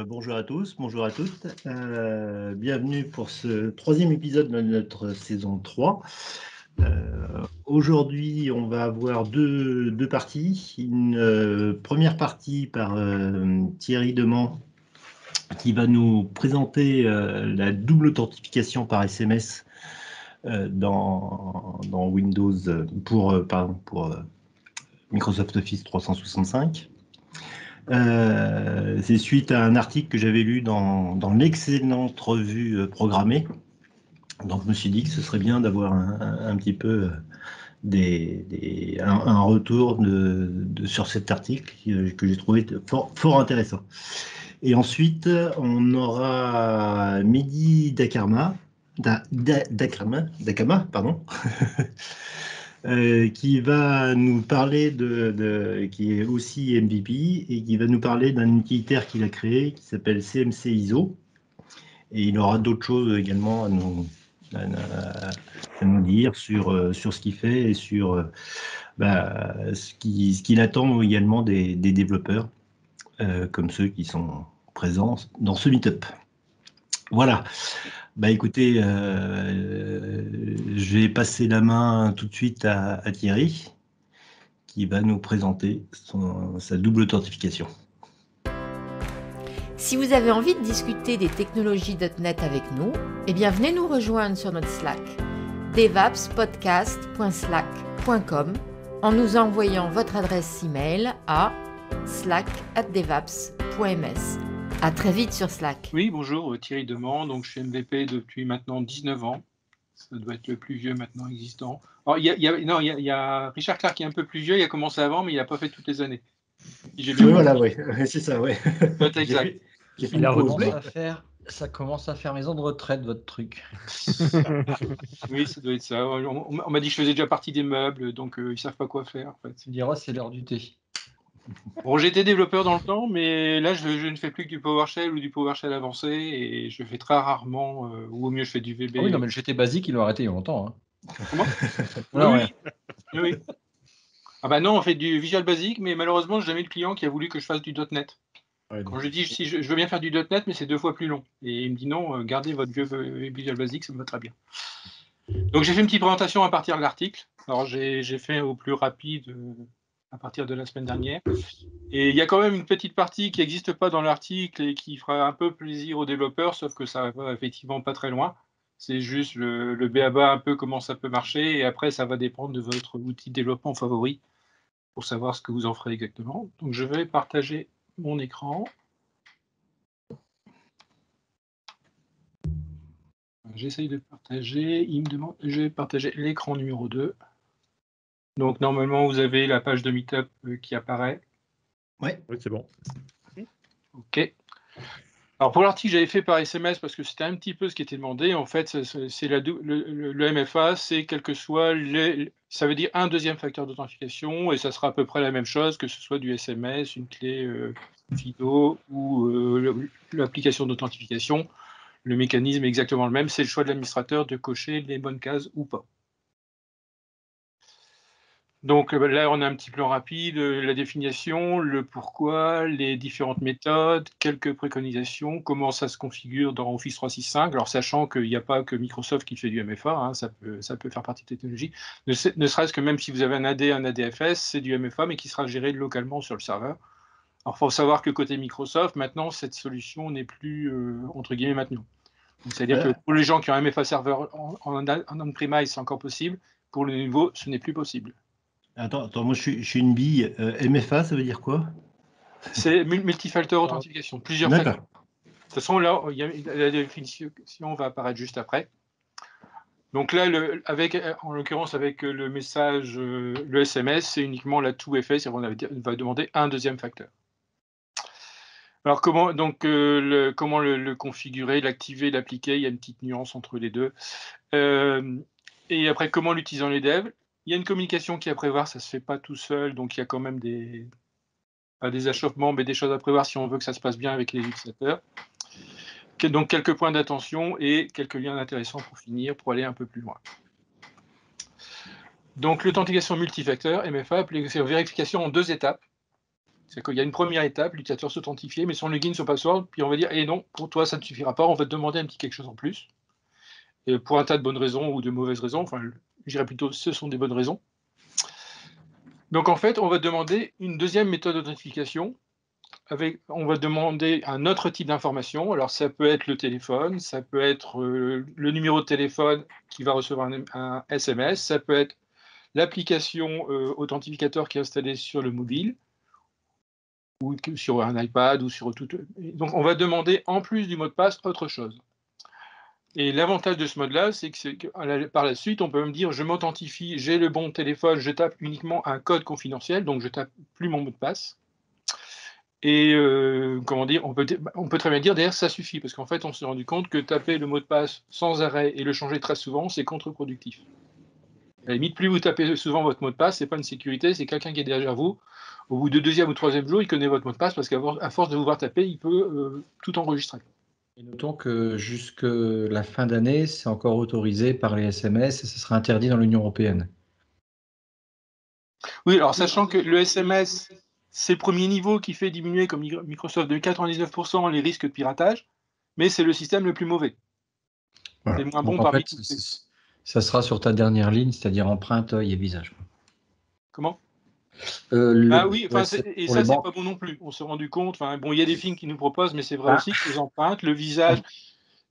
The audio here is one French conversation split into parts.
bonjour à tous, bonjour à toutes. Bienvenue pour ce troisième épisode de notre saison 3. Aujourd'hui, on va avoir deux parties. Une première partie par Thierry Demant qui va nous présenter la double authentification par SMS dans Windows pour Microsoft Office 365. C'est suite à un article que j'avais lu dans l'excellente revue Programmée. Donc je me suis dit que ce serait bien d'avoir un petit peu un retour sur cet article que j'ai trouvé fort intéressant. Et ensuite, on aura Mehdi Dakama, pardon. Qui va nous parler qui est aussi MVP et qui va nous parler d'un utilitaire qu'il a créé qui s'appelle CMC ISO. Et il aura d'autres choses également à nous dire sur ce qu'il fait et sur ce qu'il attend également des développeurs comme ceux qui sont présents dans ce meet-up. Voilà. Écoutez, je vais passer la main tout de suite à Thierry, qui va nous présenter sa double authentification. Si vous avez envie de discuter des technologies .NET avec nous, eh bien venez nous rejoindre sur notre Slack, devapspodcast.slack.com, en nous envoyant votre adresse email à slack@devaps.ms. À très vite sur Slack. Oui, bonjour, Thierry Demant, donc je suis MVP depuis maintenant 19 ans. Ça doit être le plus vieux maintenant existant. Alors, il y a Richard Clark qui est un peu plus vieux, il a commencé avant, mais il n'a pas fait toutes les années. Oui, voilà, oui, c'est ça, oui. Exact. Ça commence à faire maison de retraite, votre truc. Oui, ça doit être ça. On m'a dit que je faisais déjà partie des meubles, donc ils ne savent pas quoi faire. En fait. Tu diras, c'est l'heure du thé. Bon, j'étais développeur dans le temps, mais là, je ne fais plus que du PowerShell ou du PowerShell avancé, et je fais très rarement, ou au mieux, je fais du VB. Ah oui, non, mais le GT basique, ils l'ont arrêté il y a longtemps. Hein. Comment oui. Ah bah non, on fait du Visual Basic, mais malheureusement, j'ai jamais eu de client qui a voulu que je fasse du .NET. Ouais, quand je dis si je veux bien faire du .NET, mais c'est 2 fois plus long. Et il me dit non, gardez votre vieux Visual Basic, ça me va très bien. Donc j'ai fait une petite présentation à partir de l'article. Alors j'ai fait au plus rapide à partir de la semaine dernière. Et il y a quand même une petite partie qui n'existe pas dans l'article et qui fera un peu plaisir aux développeurs, sauf que ça va effectivement pas très loin. C'est juste le b.a.-ba un peu comment ça peut marcher, et après ça va dépendre de votre outil de développement favori pour savoir ce que vous en ferez exactement. Donc je vais partager mon écran. J'essaye de partager. Il me demande, je vais partager l'écran numéro 2. Donc normalement vous avez la page de Meetup qui apparaît. Ouais. Oui, c'est bon. Ok. Alors pour l'article j'avais fait par SMS parce que c'était un petit peu ce qui était demandé. En fait, c'est le MFA, c'est quel que soit ça veut dire un deuxième facteur d'authentification, et ça sera à peu près la même chose que ce soit du SMS, une clé FIDO ou l'application d'authentification. Le mécanisme est exactement le même, c'est le choix de l'administrateur de cocher les bonnes cases ou pas. Donc là, on a un petit plan rapide, la définition, le pourquoi, les différentes méthodes, quelques préconisations, comment ça se configure dans Office 365. Alors, sachant qu'il n'y a pas que Microsoft qui fait du MFA, hein, ça peut faire partie de la technologie. Ne serait-ce que même si vous avez un AD, un ADFS, c'est du MFA, mais qui sera géré localement sur le serveur. Alors, il faut savoir que côté Microsoft, maintenant, cette solution n'est plus, entre guillemets, maintenue. C'est-à-dire que pour les gens qui ont un MFA serveur en on-premise, c'est encore possible. Pour le nouveau, ce n'est plus possible. Attends, moi je suis une bille. MFA, ça veut dire quoi? C'est multifactor authentification, plusieurs facteurs. De toute façon, là, la définition va apparaître juste après. Donc là, en l'occurrence, avec le message, le SMS, c'est uniquement la TOUFS, c'est-à-dire qu'on va demander un deuxième facteur. Alors, comment le configurer, l'activer, l'appliquer? Il y a une petite nuance entre les deux. Et après, comment l'utiliser dans les devs? Il y a une communication qui est à prévoir, ça ne se fait pas tout seul, donc il y a quand même des achoppements, mais des choses à prévoir si on veut que ça se passe bien avec les utilisateurs. Donc quelques points d'attention et quelques liens intéressants pour finir, pour aller un peu plus loin. Donc l'authentification multifacteur, MFA, appelée vérification en 2 étapes. C'est qu'il y a une première étape, l'utilisateur s'authentifier, met son login, son password, puis on va dire, eh non, pour toi, ça ne suffira pas, on va te demander un petit quelque chose en plus. Et pour un tas de bonnes raisons ou de mauvaises raisons, enfin, je dirais plutôt, ce sont des bonnes raisons. Donc en fait, on va demander une deuxième méthode d'authentification. On va demander un autre type d'information. Alors ça peut être le téléphone, ça peut être le numéro de téléphone qui va recevoir un SMS, ça peut être l'application authentificateur qui est installée sur le mobile, ou sur un iPad, ou sur tout. Donc on va demander, en plus du mot de passe, autre chose. Et l'avantage de ce mode-là, c'est que par la suite, on peut me dire, je m'authentifie, j'ai le bon téléphone, je tape uniquement un code confidentiel, donc je tape plus mon mot de passe. Et comment dire, on peut très bien dire, d'ailleurs, ça suffit, parce qu'en fait, on s'est rendu compte que taper le mot de passe sans arrêt et le changer très souvent, c'est contre-productif. À la limite, plus vous tapez souvent votre mot de passe, c'est pas une sécurité, c'est quelqu'un qui est derrière vous. Au bout de deuxième ou troisième jour, il connaît votre mot de passe, parce qu'à force de vous voir taper, il peut tout enregistrer. Et notons que jusque la fin d'année, c'est encore autorisé par les SMS et ce sera interdit dans l'Union européenne. Oui, alors sachant que le SMS, c'est le premier niveau qui fait diminuer, comme Microsoft, de 99% les risques de piratage, mais c'est le système le plus mauvais. Voilà. C'est le moins Donc, bon en parmi fait, tous. ça sera sur ta dernière ligne, c'est-à-dire empreinte, œil et visage. Comment Ah oui, ouais, et ça, c'est pas bon non plus. On s'est rendu compte, bon, il y a des films qui nous proposent, mais c'est vrai aussi que les empreintes, le visage,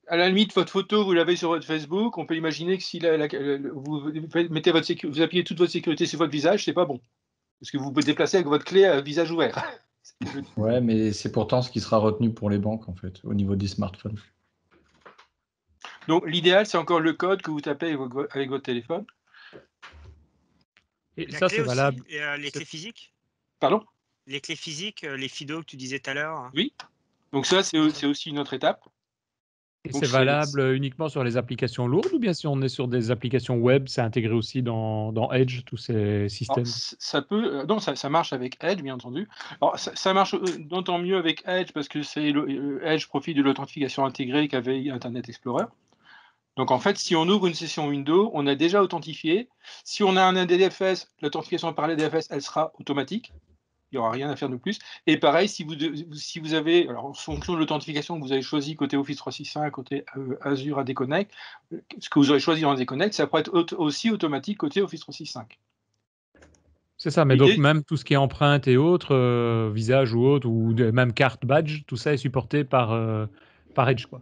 à la limite, votre photo, vous l'avez sur votre Facebook, on peut imaginer que si vous mettez vous appuyez toute votre sécurité sur votre visage, c'est pas bon. Parce que vous pouvez déplacer avec votre clé à visage ouvert. Ouais, mais c'est pourtant ce qui sera retenu pour les banques, en fait, au niveau des smartphones. Donc, l'idéal, c'est encore le code que vous tapez avec votre téléphone. Et ça, c'est valable. Et les clés physiques? Pardon? Les clés physiques, les FIDO que tu disais tout à l'heure? Oui. Donc ça, c'est aussi une autre étape. Et c'est valable uniquement sur les applications lourdes, ou bien si on est sur des applications web, c'est intégré aussi dans Edge, tous ces systèmes? Alors, non, ça marche avec Edge, bien entendu. Alors, ça marche d'autant mieux avec Edge parce que Edge profite de l'authentification intégrée qu'avait Internet Explorer. Donc en fait, si on ouvre une session Windows, on a déjà authentifié. Si on a un ADFS, l'authentification par l'ADFS, elle sera automatique. Il n'y aura rien à faire de plus. Et pareil, si vous avez, alors en fonction de l'authentification que vous avez choisi côté Office 365, côté Azure AD Connect, ce que vous aurez choisi dans AD Connect, ça pourrait être aussi automatique côté Office 365. C'est ça, mais donc même tout ce qui est empreinte et autres, visage ou autre, ou même carte badge, tout ça est supporté par Edge, quoi.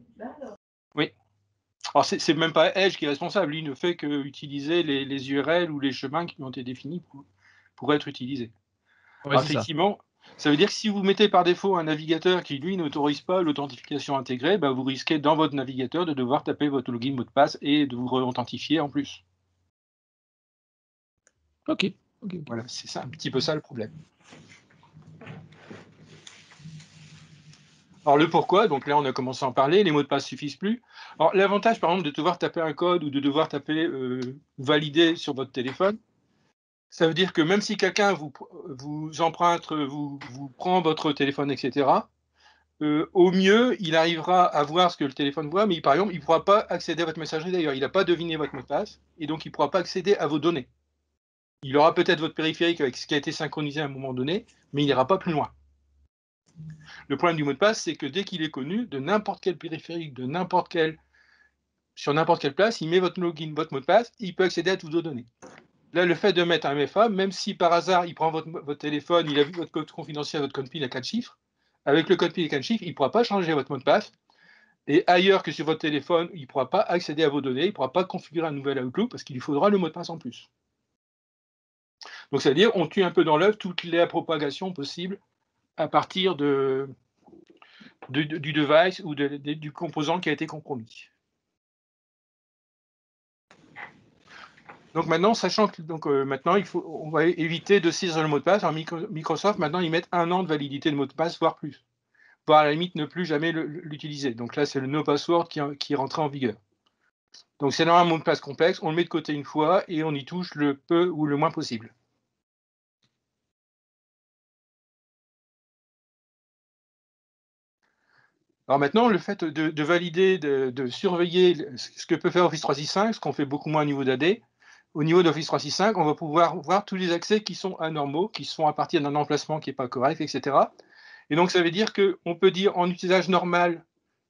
Oui. Alors c'est même pas Edge qui est responsable, lui ne fait qu'utiliser les URL ou les chemins qui ont été définis pour être utilisés. Ouais, Alors, effectivement, ça veut dire que si vous mettez par défaut un navigateur qui, lui, n'autorise pas l'authentification intégrée, vous risquez dans votre navigateur de devoir taper votre login, mot de passe et de vous authentifier en plus. Ok. Voilà, c'est un petit peu ça le problème. Alors le pourquoi, donc là on a commencé à en parler, les mots de passe suffisent plus. Alors l'avantage par exemple de devoir taper un code ou de devoir taper valider sur votre téléphone, ça veut dire que même si quelqu'un vous emprunte, vous prend votre téléphone, etc., au mieux, il arrivera à voir ce que le téléphone voit, mais par exemple, il ne pourra pas accéder à votre messagerie d'ailleurs. Il n'a pas deviné votre mot de passe, et donc il ne pourra pas accéder à vos données. Il aura peut-être votre périphérique avec ce qui a été synchronisé à un moment donné, mais il n'ira pas plus loin. Le problème du mot de passe, c'est que dès qu'il est connu, de n'importe quel périphérique, sur n'importe quelle place, il met votre login, votre mot de passe, il peut accéder à toutes vos données. Là, le fait de mettre un MFA, même si par hasard, il prend votre téléphone, il a vu votre code confidentiel, votre code PIN à 4 chiffres, avec le code PIN à 4 chiffres, il ne pourra pas changer votre mot de passe. Et ailleurs que sur votre téléphone, il ne pourra pas accéder à vos données, il ne pourra pas configurer un nouvel Outlook parce qu'il lui faudra le mot de passe en plus. Donc, c'est-à-dire, on tue un peu dans l'œuf toutes les propagations possibles à partir du device ou du composant qui a été compromis. Donc maintenant, sachant que maintenant, on va éviter de saisir le mot de passe. Alors Microsoft, maintenant, ils mettent 1 an de validité de mot de passe, voire plus. Voire à la limite, ne plus jamais l'utiliser. Donc là, c'est le no password qui est rentré en vigueur. Donc c'est un mot de passe complexe, on le met de côté une fois et on y touche le peu ou le moins possible. Alors maintenant, le fait de valider, de surveiller ce que peut faire Office 365, ce qu'on fait beaucoup moins au niveau d'AD, au niveau d'Office 365, on va pouvoir voir tous les accès qui sont anormaux, qui sont à partir d'un emplacement qui n'est pas correct, etc. Et donc, ça veut dire qu'on peut dire en usage normal,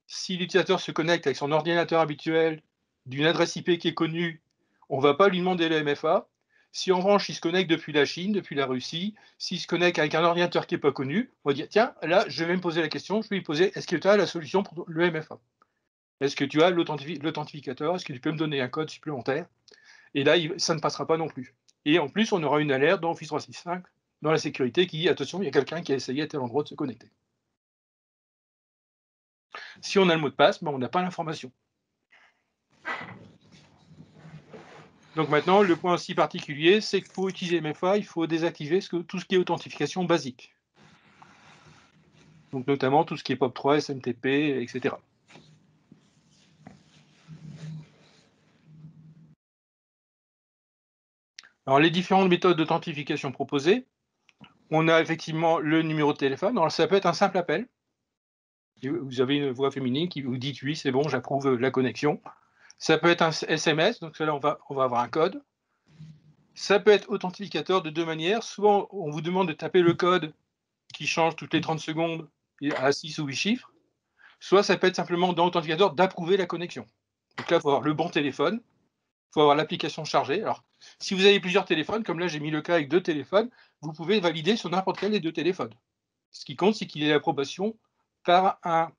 si l'utilisateur se connecte avec son ordinateur habituel d'une adresse IP qui est connue, on ne va pas lui demander le MFA. Si en revanche, il se connecte depuis la Chine, depuis la Russie, s'il se connecte avec un ordinateur qui n'est pas connu, on va dire, tiens, là, je vais me poser la question, je vais lui poser, est-ce que tu as la solution pour le MFA? Est-ce que tu as l'authentificateur? Est-ce que tu peux me donner un code supplémentaire? Et là, ça ne passera pas non plus. Et en plus, on aura une alerte dans Office 365, dans la sécurité, qui dit, attention, il y a quelqu'un qui a essayé à tel endroit de se connecter. Si on a le mot de passe, ben, on n'a pas l'information. Donc maintenant, le point aussi particulier, c'est que pour utiliser MFA, il faut désactiver tout ce qui est authentification basique. Donc notamment tout ce qui est POP3, SMTP, etc. Alors les différentes méthodes d'authentification proposées, on a effectivement le numéro de téléphone. Alors ça peut être un simple appel. Vous avez une voix féminine qui vous dit oui, c'est bon, j'approuve la connexion. Ça peut être un SMS, donc là on va avoir un code. Ça peut être authentificateur de deux manières. Souvent, on vous demande de taper le code qui change toutes les 30 secondes à 6 ou 8 chiffres. Soit ça peut être simplement dans l'authentificateur d'approuver la connexion. Donc là, il faut avoir le bon téléphone, il faut avoir l'application chargée. Alors, si vous avez plusieurs téléphones, comme là j'ai mis le cas avec 2 téléphones, vous pouvez valider sur n'importe quel des 2 téléphones. Ce qui compte, c'est qu'il y ait l'approbation par un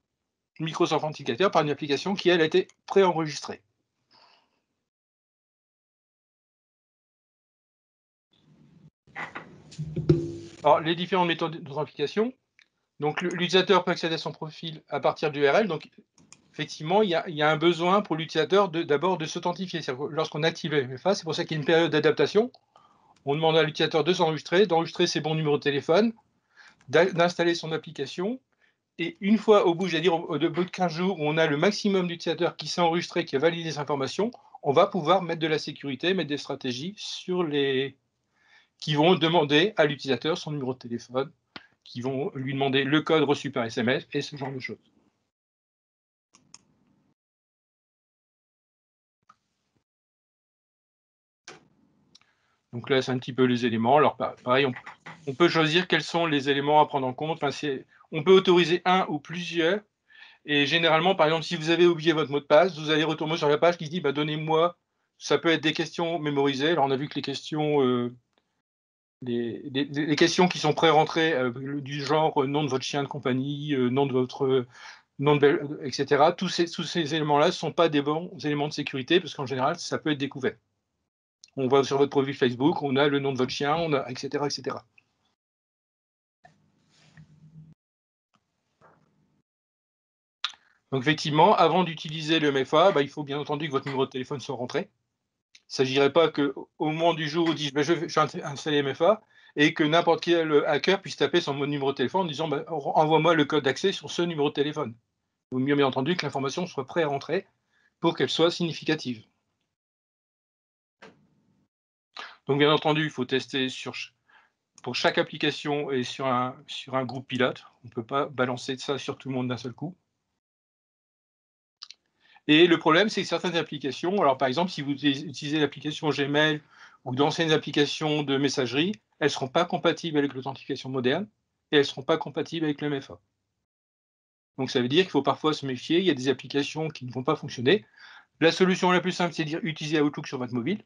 Microsoft Authenticator, par une application qui, elle, a été préenregistrée. Alors, les différentes méthodes d'authentification. Donc, l'utilisateur peut accéder à son profil à partir d'URL. Donc, effectivement, il y a un besoin pour l'utilisateur d'abord de s'authentifier. Lorsqu'on active le MFA, c'est pour ça qu'il y a une période d'adaptation. On demande à l'utilisateur de s'enregistrer, d'enregistrer ses bons numéros de téléphone, d'installer son application. Et une fois au bout, au bout de 15 jours, où on a le maximum d'utilisateurs qui s'est enregistré, qui a validé ces informations, on va pouvoir mettre de la sécurité, mettre des stratégies qui vont demander à l'utilisateur son numéro de téléphone, qui vont lui demander le code reçu par SMS et ce genre de choses. Donc là, c'est un petit peu les éléments. Alors pareil, on peut choisir quels sont les éléments à prendre en compte. Enfin, on peut autoriser un ou plusieurs. Et généralement, par exemple, si vous avez oublié votre mot de passe, vous allez retourner sur la page qui se dit bah, donnez-moi. Ça peut être des questions mémorisées. Alors on a vu que les questions, les questions qui sont pré-rentrées du genre nom de votre chien de compagnie, nom de votre nom de etc. Tous ces éléments-là ne sont pas des bons éléments de sécurité parce qu'en général, ça peut être découvert. On va sur votre profil Facebook, on a le nom de votre chien, on a etc. etc. Donc effectivement, avant d'utiliser le MFA, il faut bien entendu que votre numéro de téléphone soit rentré. Il ne s'agirait pas qu'au moment du jour où on dit je vais installer MFA et que n'importe quel hacker puisse taper son numéro de téléphone en disant envoie-moi le code d'accès sur ce numéro de téléphone. Il vaut mieux bien entendu que l'information soit pré-rentrée pour qu'elle soit significative. Donc bien entendu, il faut tester pour chaque application et sur un groupe pilote. On ne peut pas balancer ça sur tout le monde d'un seul coup. Et le problème, c'est que certaines applications, alors par exemple, si vous utilisez l'application Gmail ou d'anciennes applications de messagerie, elles ne seront pas compatibles avec l'authentification moderne et elles ne seront pas compatibles avec le MFA. Donc ça veut dire qu'il faut parfois se méfier, il y a des applications qui ne vont pas fonctionner. La solution la plus simple, c'est d'utiliser Outlook sur votre mobile.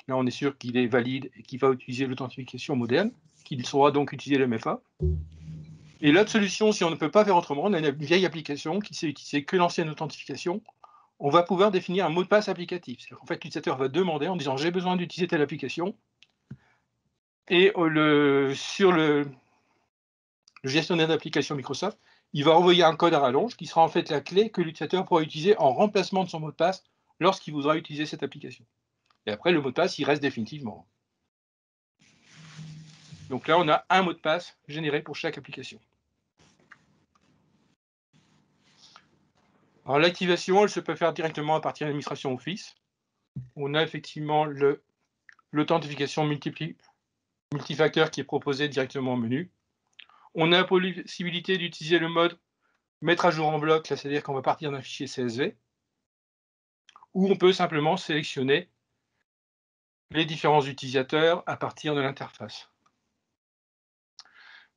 Là, on est sûr qu'il est valide et qu'il va utiliser l'authentification moderne, qu'il saura donc utiliser le MFA. Et l'autre solution, si on ne peut pas faire autrement, on a une vieille application qui sait utiliser que l'ancienne authentification. On va pouvoir définir un mot de passe applicatif. C'est-à-dire qu'en fait, l'utilisateur va demander en disant j'ai besoin d'utiliser telle application. Et sur le gestionnaire d'application Microsoft, il va envoyer un code à rallonge qui sera en fait la clé que l'utilisateur pourra utiliser en remplacement de son mot de passe lorsqu'il voudra utiliser cette application. Et après, le mot de passe, il reste définitivement. Donc là, on a un mot de passe généré pour chaque application. Alors l'activation, elle se peut faire directement à partir de l'administration Office. On a effectivement l'authentification multifacteur qui est proposée directement au menu. On a la possibilité d'utiliser le mode mettre à jour en bloc, c'est-à-dire qu'on va partir d'un fichier CSV, ou on peut simplement sélectionner les différents utilisateurs à partir de l'interface.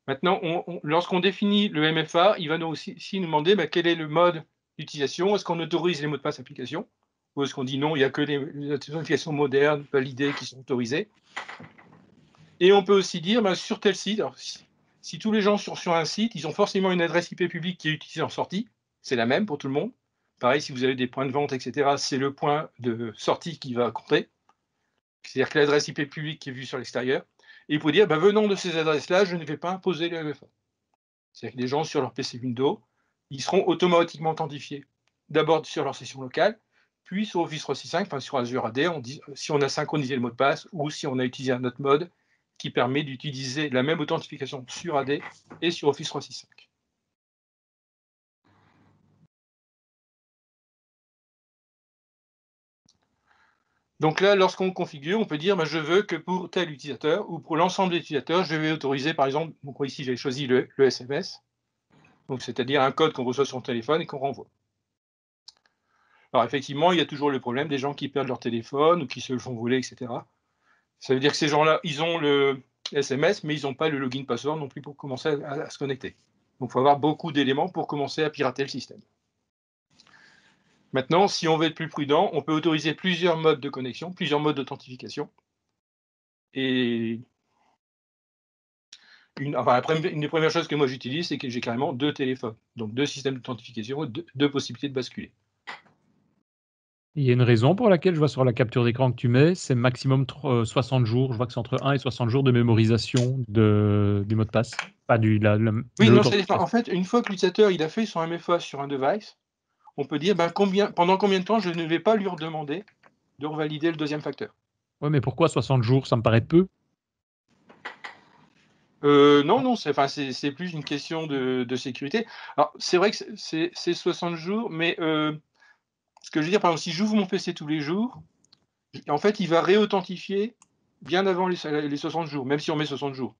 Maintenant, lorsqu'on définit le MFA, il va nous aussi nous demander quel est le mode d'utilisation. Est-ce qu'on autorise les mots de passe application ou est-ce qu'on dit non, il n'y a que les authentifications modernes, validées, qui sont autorisées. Et on peut aussi dire sur tel site, alors, si tous les gens sont sur un site, ils ont forcément une adresse IP publique qui est utilisée en sortie, c'est la même pour tout le monde. Pareil, si vous avez des points de vente, etc., c'est le point de sortie qui va compter. C'est-à-dire que l'adresse IP publique qui est vue sur l'extérieur. Et il faut dire, venant de ces adresses-là, je ne vais pas imposer le MFA. C'est-à-dire que les gens sur leur PC Windows, ils seront automatiquement authentifiés. D'abord sur leur session locale, puis sur Office 365, enfin sur Azure AD, si on a synchronisé le mot de passe ou si on a utilisé un autre mode qui permet d'utiliser la même authentification sur AD et sur Office 365. Donc là, lorsqu'on configure, on peut dire je veux que pour tel utilisateur ou pour l'ensemble des utilisateurs, je vais autoriser, par exemple, donc ici j'ai choisi le SMS, donc c'est-à-dire un code qu'on reçoit sur son téléphone et qu'on renvoie. Alors effectivement, il y a toujours le problème des gens qui perdent leur téléphone ou qui se le font voler, etc. Ça veut dire que ces gens-là, ils ont le SMS, mais ils n'ont pas le login password non plus pour commencer à se connecter. Donc il faut avoir beaucoup d'éléments pour commencer à pirater le système. Maintenant, si on veut être plus prudent, on peut autoriser plusieurs modes de connexion, plusieurs modes d'authentification. Et une des premières choses que moi j'utilise, c'est que j'ai carrément 2 téléphones. Donc 2 systèmes d'authentification, 2 possibilités de basculer. Il y a une raison pour laquelle je vois sur la capture d'écran que tu mets, c'est maximum 60 jours. Je vois que c'est entre 1 et 60 jours de mémorisation du mot de passe. Pas oui, non, en fait, une fois que l'utilisateur il a fait son MFA sur un device, on peut dire pendant combien de temps je ne vais pas lui redemander de revalider le deuxième facteur. Oui, mais pourquoi 60 jours? Ça me paraît peu. Non, c'est plus une question de sécurité. Alors, c'est vrai que c'est 60 jours, mais ce que je veux dire, par exemple, si j'ouvre mon PC tous les jours, en fait, il va réauthentifier bien avant les 60 jours, même si on met 60 jours.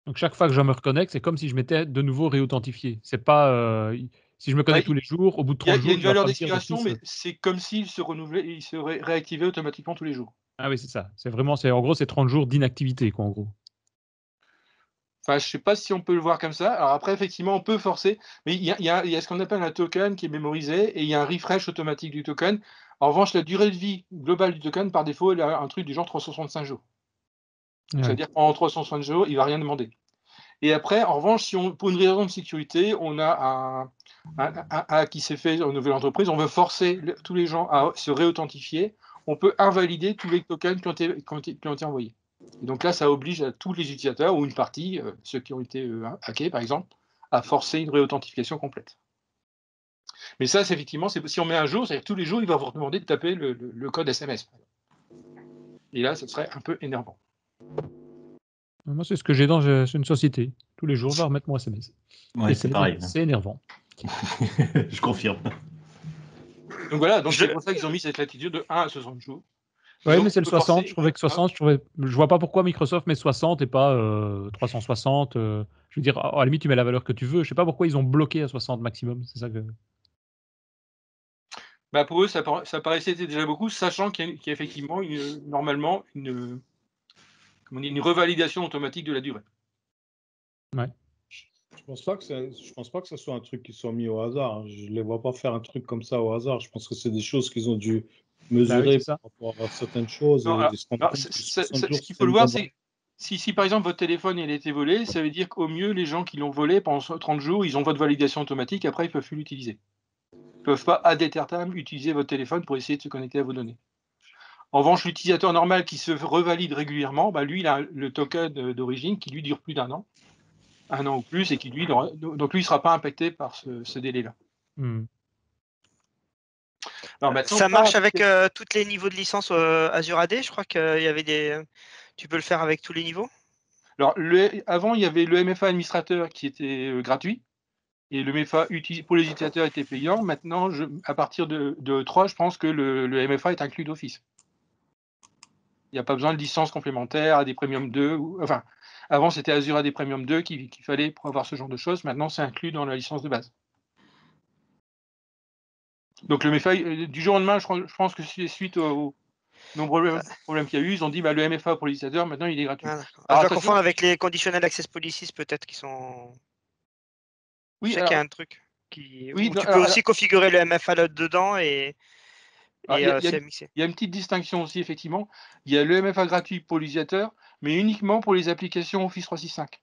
Donc chaque fois que je me reconnecte, c'est comme si je m'étais de nouveau réauthentifié. C'est pas si je me connecte tous les jours, au bout de 30 jours, il y a une valeur d'expiration, mais c'est comme s'il se renouvelait, il se réactivait automatiquement tous les jours. Ah oui, c'est ça. En gros, c'est 30 jours d'inactivité, quoi, en gros. Enfin, je ne sais pas si on peut le voir comme ça. Alors après, effectivement, on peut forcer, mais il y a ce qu'on appelle un token qui est mémorisé et il y a un refresh automatique du token. En revanche, la durée de vie globale du token, par défaut, elle a un truc du genre 365 jours. Ouais. C'est-à-dire qu'en 360 jours, il ne va rien demander. Et après, en revanche, pour une raison de sécurité, on a un qui s'est fait en nouvelle entreprise, on veut forcer tous les gens à se réauthentifier. On peut invalider tous les tokens qui ont été envoyés. Et donc là, ça oblige à tous les utilisateurs, ou une partie, ceux qui ont été hackés par exemple, à forcer une réauthentification complète. Mais ça, c'est effectivement, si on met un jour, c'est-à-dire que tous les jours, il va vous demander de taper le code SMS. Et là, ce serait un peu énervant. Moi, c'est ce que j'ai dans une société. Tous les jours, je vais remettre mon SMS. Ouais, c'est pareil. C'est énervant. Je confirme. Donc voilà, donc c'est pour ça qu'ils ont mis cette latitude de 1 à 60 jours. Oui, mais c'est le 60. Je trouvais que 60, je vois pas pourquoi Microsoft met 60 et pas 360. Je veux dire, à la limite, tu mets la valeur que tu veux. Je sais pas pourquoi ils ont bloqué à 60 maximum. C'est ça que. Pour eux, ça paraissait déjà beaucoup, sachant qu'il y a effectivement normalement une revalidation automatique de la durée. Ouais. Je pense pas que ce soit un truc qui soit mis au hasard. Je les vois pas faire un truc comme ça au hasard. Je pense que c'est des choses qu'ils ont dû mesurer par rapport à certaines choses. Ce qu'il faut le voir, c'est si par exemple votre téléphone il a été volé, ça veut dire qu'au mieux les gens qui l'ont volé pendant 30 jours, ils ont votre validation automatique. Après, ils peuvent plus l'utiliser. Ils peuvent pas ad aeternam utiliser votre téléphone pour essayer de se connecter à vos données. En revanche, l'utilisateur normal qui se revalide régulièrement, lui, il a le token d'origine qui lui dure plus d'1 an. 1 an ou plus, et qui lui, donc lui, il ne sera pas impacté par ce délai-là. Ça marche avec tous les niveaux de licence Azure AD. Je crois qu'il y avait tu peux le faire avec tous les niveaux. Alors, avant, il y avait le MFA administrateur qui était gratuit, et le MFA pour les utilisateurs était payant. Maintenant, à partir de 3, je pense que le MFA est inclus d'office. Il n'y a pas besoin de licence complémentaire à des Premium 2. Avant, c'était Azure AD Premium 2 qu'il fallait pour avoir ce genre de choses. Maintenant, c'est inclus dans la licence de base. Donc, le MFA, du jour au lendemain, je pense que c'est suite au nombreux problèmes qu'il y a eu, ils ont dit le MFA pour l'utilisateur, maintenant il est gratuit. Je dois confondre avec les conditional access policies peut-être qui sont. Oui, je sais qu'il y a un truc où tu peux aussi configurer le MFA là-dedans et c'est mixé. Il y a une petite distinction aussi, effectivement. Il y a le MFA gratuit pour l'utilisateur, mais uniquement pour les applications Office 365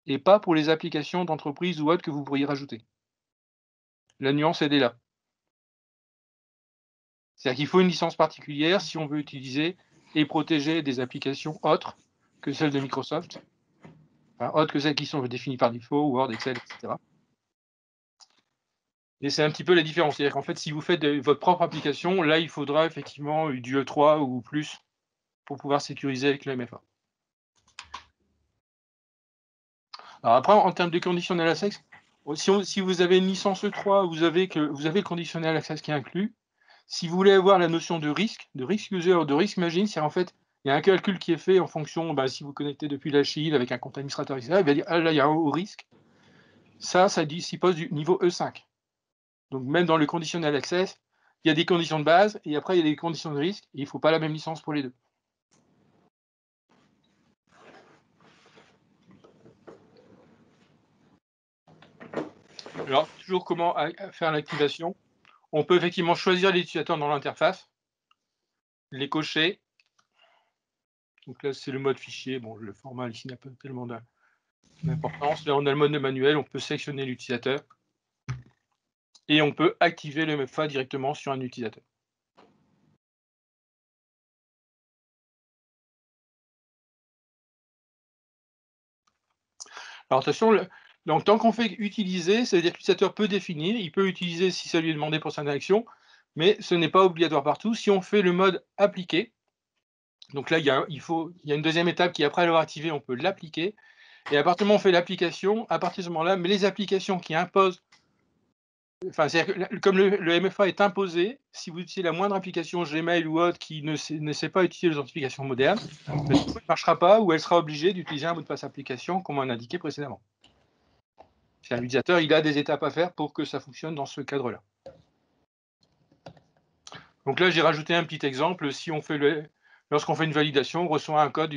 et pas pour les applications d'entreprise ou autres que vous pourriez rajouter. La nuance, elle est là. C'est-à-dire qu'il faut une licence particulière si on veut utiliser et protéger des applications autres que celles de Microsoft, autres que celles qui sont définies par défaut, Word, Excel, etc. Et c'est un petit peu la différence. C'est-à-dire qu'en fait, si vous faites votre propre application, là, il faudra effectivement du E3 ou plus pour pouvoir sécuriser avec le MFA. Alors après, en termes de conditional access, si vous avez une licence E3, vous avez le conditional access qui est inclus. Si vous voulez avoir la notion de risque user, de risque machine, c'est en fait, il y a un calcul qui est fait en fonction, si vous connectez depuis la Shield avec un compte administrateur, etc., il va dire, là, il y a un haut risque. Ça pose du niveau E5. Donc, même dans le conditional access, il y a des conditions de base, et après, il y a des conditions de risque, et il ne faut pas la même licence pour les deux. Alors, toujours comment faire l'activation. On peut effectivement choisir les utilisateurs dans l'interface, les cocher. Donc là, c'est le mode fichier. Bon, le format ici n'a pas tellement d'importance. Là, on a le mode de manuel. On peut sélectionner l'utilisateur. Et on peut activer le MFA directement sur un utilisateur. Alors attention, donc tant qu'on fait utiliser, ça veut dire que l'utilisateur peut définir, il peut utiliser si ça lui est demandé pour sa action, mais ce n'est pas obligatoire partout. Si on fait le mode appliquer, donc là il y a une deuxième étape qui, après l'avoir activé, on peut l'appliquer. Et à partir du moment où on fait l'application, à partir de ce moment-là, mais les applications qui imposent, c'est-à-dire que comme le MFA est imposé, si vous utilisez la moindre application Gmail ou autre qui ne sait pas utiliser l'authentification moderne, elle ne marchera pas ou elle sera obligée d'utiliser un mot de passe application comme on a indiqué précédemment. L'utilisateur, il a des étapes à faire pour que ça fonctionne dans ce cadre-là. Donc là, j'ai rajouté un petit exemple. Si on fait lorsqu'on fait une validation, on reçoit un code,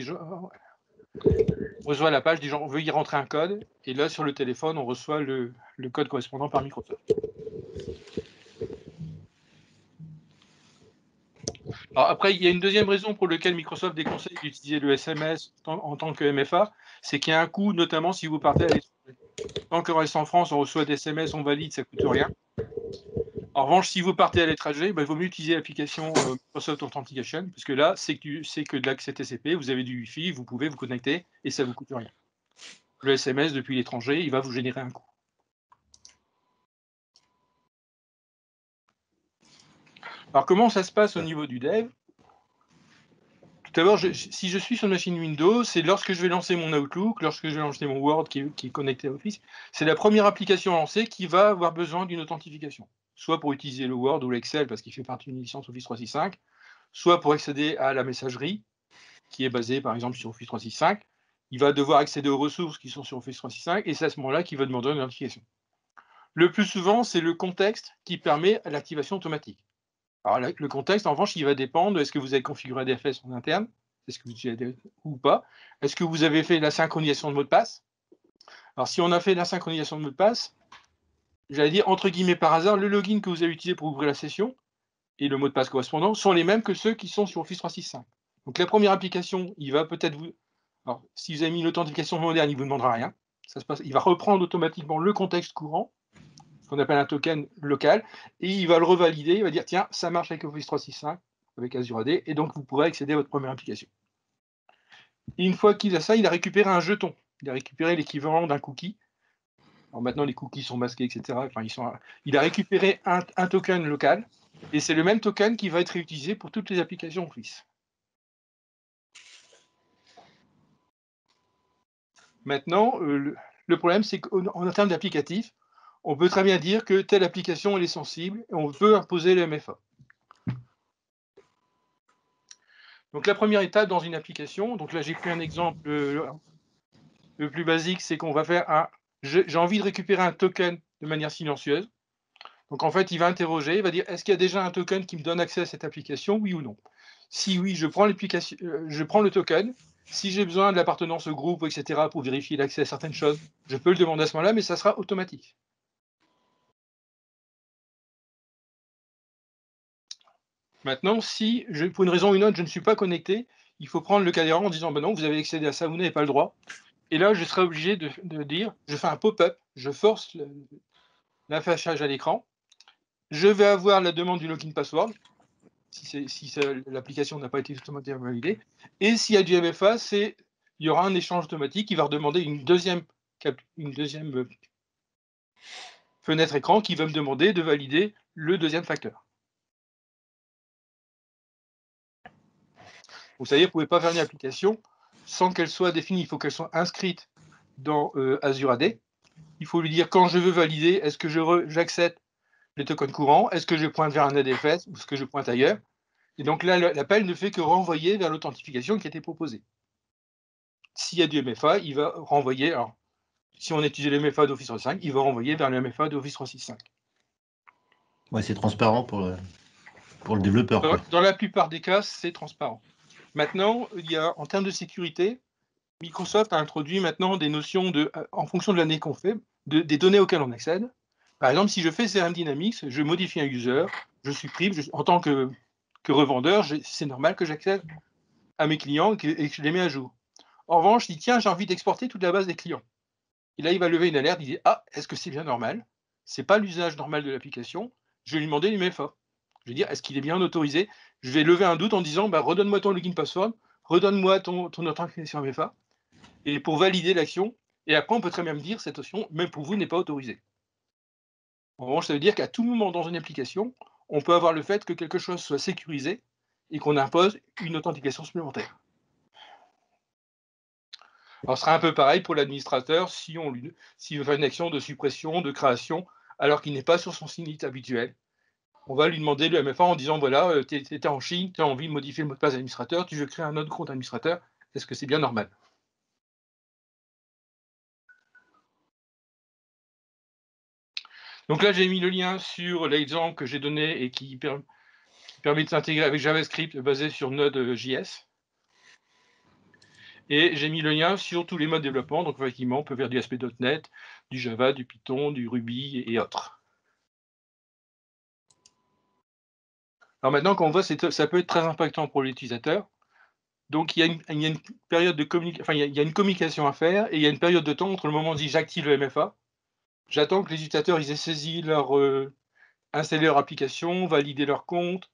on reçoit la page disant on veut y rentrer un code, et là sur le téléphone, on reçoit le code correspondant par Microsoft. Alors après, il y a une deuxième raison pour laquelle Microsoft déconseille d'utiliser le SMS en tant que MFA, c'est qu'il y a un coût, notamment si vous partez à l'étranger. Tant qu'on reste en France, on reçoit des SMS, on valide, ça ne coûte rien. En revanche, si vous partez à l'étranger, il vaut mieux utiliser l'application Microsoft Authentication, parce que là, c'est que de l'accès TCP, vous avez du Wi-Fi, vous pouvez vous connecter, et ça ne vous coûte rien. Le SMS depuis l'étranger, il va vous générer un coût. Alors, comment ça se passe au niveau du dev? Tout d'abord, si je suis sur une machine Windows, c'est lorsque je vais lancer mon Outlook, lorsque je vais lancer mon Word qui est connecté à Office, c'est la première application lancée qui va avoir besoin d'une authentification. Soit pour utiliser le Word ou l'Excel parce qu'il fait partie d'une licence Office 365, soit pour accéder à la messagerie qui est basée par exemple sur Office 365. Il va devoir accéder aux ressources qui sont sur Office 365 et c'est à ce moment-là qu'il va demander une authentification. Le plus souvent, c'est le contexte qui permet l'activation automatique. Alors, le contexte, en revanche, il va dépendre de est-ce que vous avez configuré DFS en interne, est-ce que vous utilisez ou pas, est-ce que vous avez fait la synchronisation de mot de passe. Alors, si on a fait la synchronisation de mot de passe, j'allais dire, entre guillemets, par hasard, le login que vous avez utilisé pour ouvrir la session et le mot de passe correspondant sont les mêmes que ceux qui sont sur Office 365. Donc, la première application, il va peut-être vous... Alors, si vous avez mis l'authentification moderne, il ne vous demandera rien. Ça se passe... Il va reprendre automatiquement le contexte courant, ce qu'on appelle un token local, et il va le revalider, il va dire, tiens, ça marche avec Office 365, avec Azure AD, et donc vous pourrez accéder à votre première application. Et une fois qu'il a ça, il a récupéré un jeton. Il a récupéré l'équivalent d'un cookie. Alors maintenant, les cookies sont masqués, etc. Enfin, il a récupéré un token local, et c'est le même token qui va être réutilisé pour toutes les applications Office. Maintenant, le problème, c'est qu'en termes d'applicatifs, on peut très bien dire que telle application elle est sensible et on peut imposer le MFA. Donc la première étape dans une application, donc là j'ai pris un exemple le plus basique, c'est qu'on va faire j'ai envie de récupérer un token de manière silencieuse. Donc en fait, il va interroger, il va dire est-ce qu'il y a déjà un token qui me donne accès à cette application, oui ou non. Si oui, je prends l'application, je prends le token. Si j'ai besoin de l'appartenance au groupe, etc., pour vérifier l'accès à certaines choses, je peux le demander à ce moment-là, mais ça sera automatique. Maintenant, si pour une raison ou une autre, je ne suis pas connecté, il faut prendre le cas d'erreur en disant ben non, vous avez accédé à ça, vous n'avez pas le droit. Et là, je serai obligé de dire, je fais un pop-up, je force l'affichage à l'écran, je vais avoir la demande du login password, si l'application n'a pas été automatiquement validée, et s'il y a du MFA, il y aura un échange automatique qui va redemander une deuxième fenêtre écran qui va me demander de valider le deuxième facteur. Vous savez, vous ne pouvez pas faire une application sans qu'elle soit définie. Il faut qu'elle soit inscrite dans Azure AD. Il faut lui dire quand je veux valider, est-ce que j'accepte les tokens courants, est-ce que je pointe vers un ADFS ou est-ce que je pointe ailleurs. Et donc là, l'appel ne fait que renvoyer vers l'authentification qui a été proposée. S'il y a du MFA, il va renvoyer. Alors, si on utilise le MFA d'Office 365, il va renvoyer vers le MFA d'Office 365. Ouais, c'est transparent pour le développeur. Dans la plupart des cas, c'est transparent. Maintenant, en termes de sécurité, Microsoft a introduit maintenant des notions en fonction de l'année qu'on fait, des données auxquelles on accède. Par exemple, si je fais CRM Dynamics, je modifie un user, je supprime, en tant que revendeur, c'est normal que j'accède à mes clients et que je les mets à jour. En revanche, je dis, tiens, j'ai envie d'exporter toute la base des clients. Et là, il va lever une alerte, il dit, ah, est-ce que c'est bien normal? Ce n'est pas l'usage normal de l'application. Je vais lui demander l'UMFA. Je vais dire, est-ce qu'il est bien autorisé? Je vais lever un doute en disant, bah, redonne-moi ton login password, redonne-moi ton authentification MFA, et pour valider l'action. Et après, on peut très bien me dire, cette option, même pour vous, n'est pas autorisée. En revanche, ça veut dire qu'à tout moment dans une application, on peut avoir le fait que quelque chose soit sécurisé et qu'on impose une authentification supplémentaire. Alors, ce sera un peu pareil pour l'administrateur s'il veut faire une action de suppression, de création, alors qu'il n'est pas sur son site habituel. On va lui demander le MFA en disant, voilà, tu étais en Chine, tu as envie de modifier le mot de passe administrateur, tu veux créer un autre compte administrateur, est-ce que c'est bien normal? Donc là, j'ai mis le lien sur l'exemple que j'ai donné et qui permet de s'intégrer avec JavaScript basé sur Node.js. Et j'ai mis le lien sur tous les modes de développement. Donc effectivement, on peut faire du ASP.NET, du Java, du Python, du Ruby et autres. Alors maintenant, quand on voit, ça peut être très impactant pour l'utilisateur. Donc il y a une période de communication, il y a une communication à faire et il y a une période de temps entre le moment où on dit j'active le MFA. J'attends que les utilisateurs aient saisi installer leur application, valider leur compte.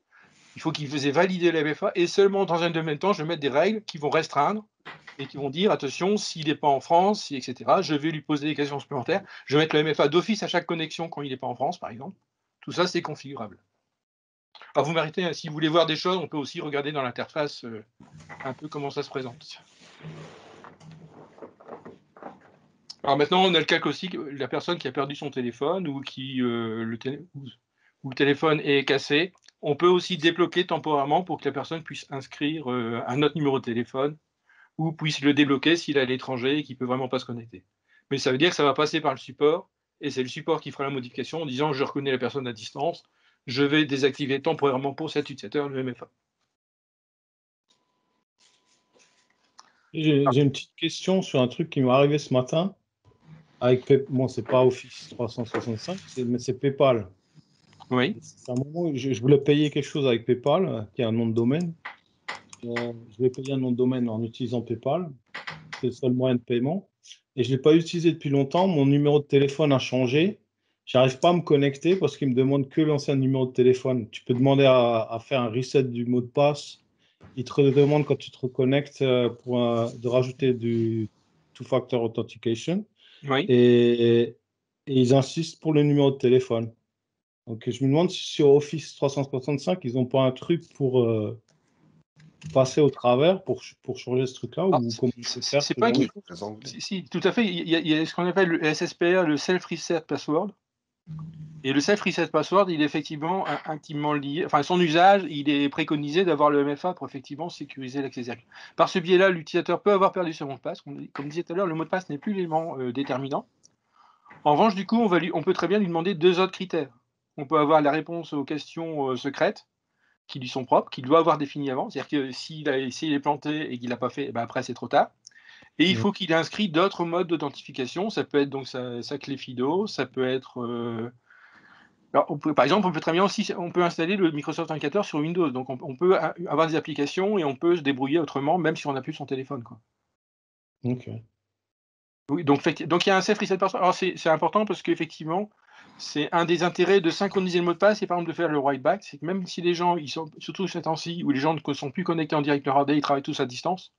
Il faut qu'ils aient validé le MFA et seulement dans un deuxième temps, je vais mettre des règles qui vont restreindre et qui vont dire attention, s'il n'est pas en France, etc., je vais lui poser des questions supplémentaires. Je vais mettre le MFA d'office à chaque connexion quand il n'est pas en France, par exemple. Tout ça, c'est configurable. Alors vous méritez, si vous voulez voir des choses, on peut aussi regarder dans l'interface un peu comment ça se présente. Alors maintenant, on a le cas aussi, la personne qui a perdu son téléphone ou le téléphone est cassé. On peut aussi débloquer temporairement pour que la personne puisse inscrire un autre numéro de téléphone ou puisse le débloquer s'il est à l'étranger et qu'il ne peut vraiment pas se connecter. Mais ça veut dire que ça va passer par le support et c'est le support qui fera la modification en disant je reconnais la personne à distance, je vais désactiver temporairement pour cet utilisateur le MFA. J'ai une petite question sur un truc qui m'est arrivé ce matin. Bon, c'est pas Office 365, mais c'est PayPal. Oui. C'est un moment où je voulais payer quelque chose avec PayPal, qui est un nom de domaine. Je voulais payer un nom de domaine en utilisant PayPal. C'est le seul moyen de paiement. Et je ne l'ai pas utilisé depuis longtemps. Mon numéro de téléphone a changé. Je n'arrive pas à me connecter parce qu'il me demande que l'ancien numéro de téléphone. Tu peux demander à faire un reset du mot de passe. Il te demande quand tu te reconnectes de rajouter du two-factor authentication. Oui. Et ils insistent pour le numéro de téléphone. Donc, je me demande si sur Office 365, ils n'ont pas un truc pour passer au travers pour changer ce truc-là ou c'est pas si, tout à fait. Il y a ce qu'on appelle le SSPR, le Self-Reset Password. Et le Self-Reset Password, il est effectivement intimement lié. Enfin, son usage, il est préconisé d'avoir le MFA pour effectivement sécuriser l'accès direct. Par ce biais-là, l'utilisateur peut avoir perdu son mot de passe. Comme disait tout à l'heure, le mot de passe n'est plus l'élément déterminant. En revanche, du coup, on peut très bien lui demander deux autres critères. On peut avoir la réponse aux questions secrètes qui lui sont propres, qu'il doit avoir défini avant. C'est-à-dire que s'il est planté et qu'il l'a pas fait, ben après c'est trop tard. Et il faut qu'il ait inscrit d'autres modes d'authentification. Ça peut être donc sa clé FIDO, ça peut être. Alors par exemple, on peut très bien aussi, on peut installer le Microsoft Authenticator sur Windows. Donc on peut avoir des applications et on peut se débrouiller autrement, même si on n'a plus son téléphone, quoi. Ok. Oui, donc il y a un safe reset password. Alors c'est important parce qu'effectivement, c'est un des intérêts de synchroniser le mot de passe et par exemple de faire le write back, c'est que même si les gens, ils sont surtout ces temps-ci où les gens ne sont plus connectés en direct leur AD, ils travaillent tous à distance,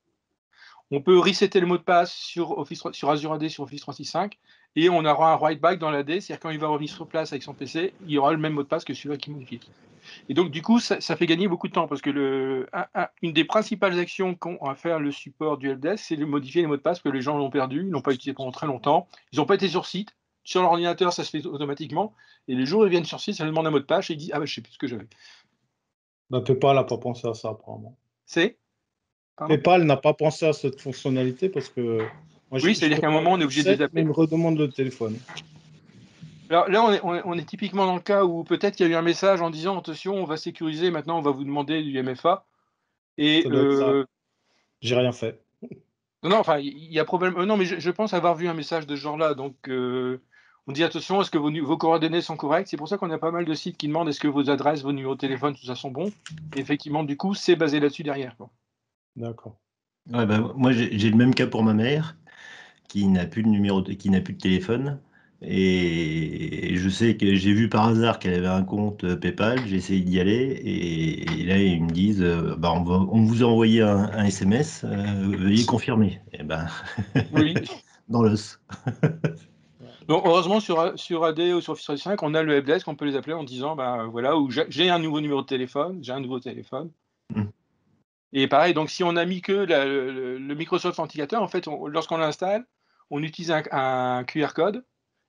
on peut resetter le mot de passe sur Azure AD sur Office 365 et on aura un write back dans l'AD, c'est-à-dire quand il va revenir sur place avec son PC, il y aura le même mot de passe que celui-là qui modifie. Et donc du coup, ça fait gagner beaucoup de temps parce que une des principales actions qu'ont à faire le support du helpdesk, c'est de modifier les mots de passe que les gens l'ont perdu, ils l'ont pas utilisé pendant très longtemps, ils n'ont pas été sur site. Sur leur ordinateur, ça se fait automatiquement. Et les jours où ils viennent sur site, ça demande un mot de passe et ils disent ah ben je sais plus ce que j'avais. PayPal n'a pas pensé à ça apparemment. PayPal n'a pas pensé à cette fonctionnalité parce que moi, oui, c'est-à-dire qu'à un moment on est obligé de les appeler. Mais il me redemande le téléphone. Alors là, on est typiquement dans le cas où peut-être qu'il y a eu un message en disant attention, on va sécuriser, maintenant on va vous demander du MFA. Et j'ai rien fait. Non, enfin, il y a problème. Non, mais je pense avoir vu un message de ce genre-là. Donc, on dit attention, est-ce que vos coordonnées sont correctes? C'est pour ça qu'on a pas mal de sites qui demandent est-ce que vos adresses, vos numéros de téléphone, tout ça sont bons. Et effectivement, du coup, c'est basé là-dessus derrière, quoi. D'accord. Ouais, moi, j'ai le même cas pour ma mère qui n'a plus de téléphone. Et je sais que j'ai vu par hasard qu'elle avait un compte PayPal, j'ai essayé d'y aller et là ils me disent on vous a envoyé un SMS, veuillez confirmer. Et oui. Dans l'os. Donc heureusement sur AD ou sur Office 365, on a le helpdesk, on peut les appeler en disant voilà, où j'ai un nouveau numéro de téléphone, j'ai un nouveau téléphone. Et pareil, donc si on a mis que le Microsoft Authenticator, en fait, lorsqu'on l'installe, on utilise un QR code.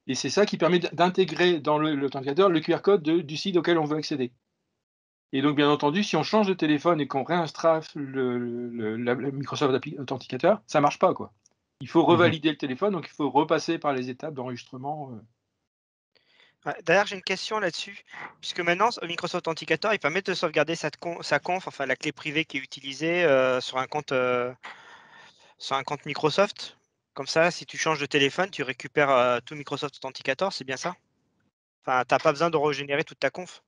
Et c'est ça qui permet d'intégrer dans l'authenticateur le QR code du site auquel on veut accéder. Et donc, bien entendu, si on change de téléphone et qu'on réinstalle le Microsoft Authenticator, ça ne marche pas, quoi. Il faut revalider le téléphone, donc il faut repasser par les étapes d'enregistrement. D'ailleurs, j'ai une question là-dessus, puisque maintenant, Microsoft Authenticator, il permet de sauvegarder sa conf, enfin la clé privée qui est utilisée sur un compte Microsoft. Comme ça, si tu changes de téléphone, tu récupères tout Microsoft Authenticator, c'est bien ça? Enfin, tu n'as pas besoin de régénérer toute ta conf.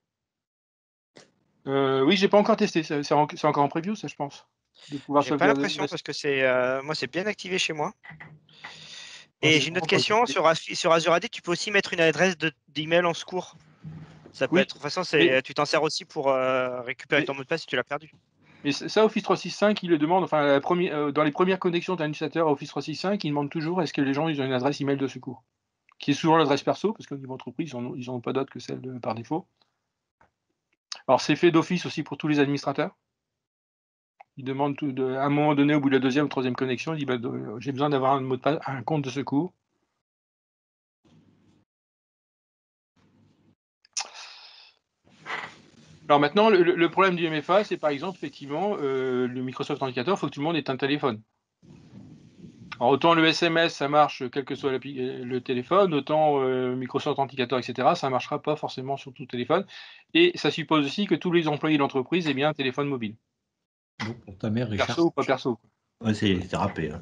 Oui, j'ai pas encore testé, c'est encore en preview, ça, je pense. J'ai pas l'impression parce que moi, c'est bien activé chez moi. Et j'ai une autre question, sur Azure AD, tu peux aussi mettre une adresse d'email en secours. Ça peut être, de toute façon, tu t'en sers aussi pour récupérer ton mot de passe si tu l'as perdu. Mais ça, Office 365, il le demande, enfin, dans les premières connexions d'un utilisateur à Office 365, il demande toujours est-ce que les gens ils ont une adresse email de secours, qui est souvent l'adresse perso, parce qu'au niveau entreprise, ils n'en ont pas d'autre que celle par défaut. Alors, c'est fait d'office aussi pour tous les administrateurs. Il demande à un moment donné, au bout de la deuxième ou troisième connexion, il dit j'ai besoin d'avoir un mot de passe, un compte de secours. Alors maintenant, le problème du MFA, c'est par exemple, effectivement, le Microsoft Authenticator, il faut que tout le monde ait un téléphone. Alors autant le SMS, ça marche quel que soit le téléphone, autant Microsoft Authenticator, etc., ça ne marchera pas forcément sur tout téléphone. Et ça suppose aussi que tous les employés de l'entreprise aient bien un téléphone mobile. Donc pour ta mère, Richard. Perso ou pas perso. Ouais, c'est râpé. Hein.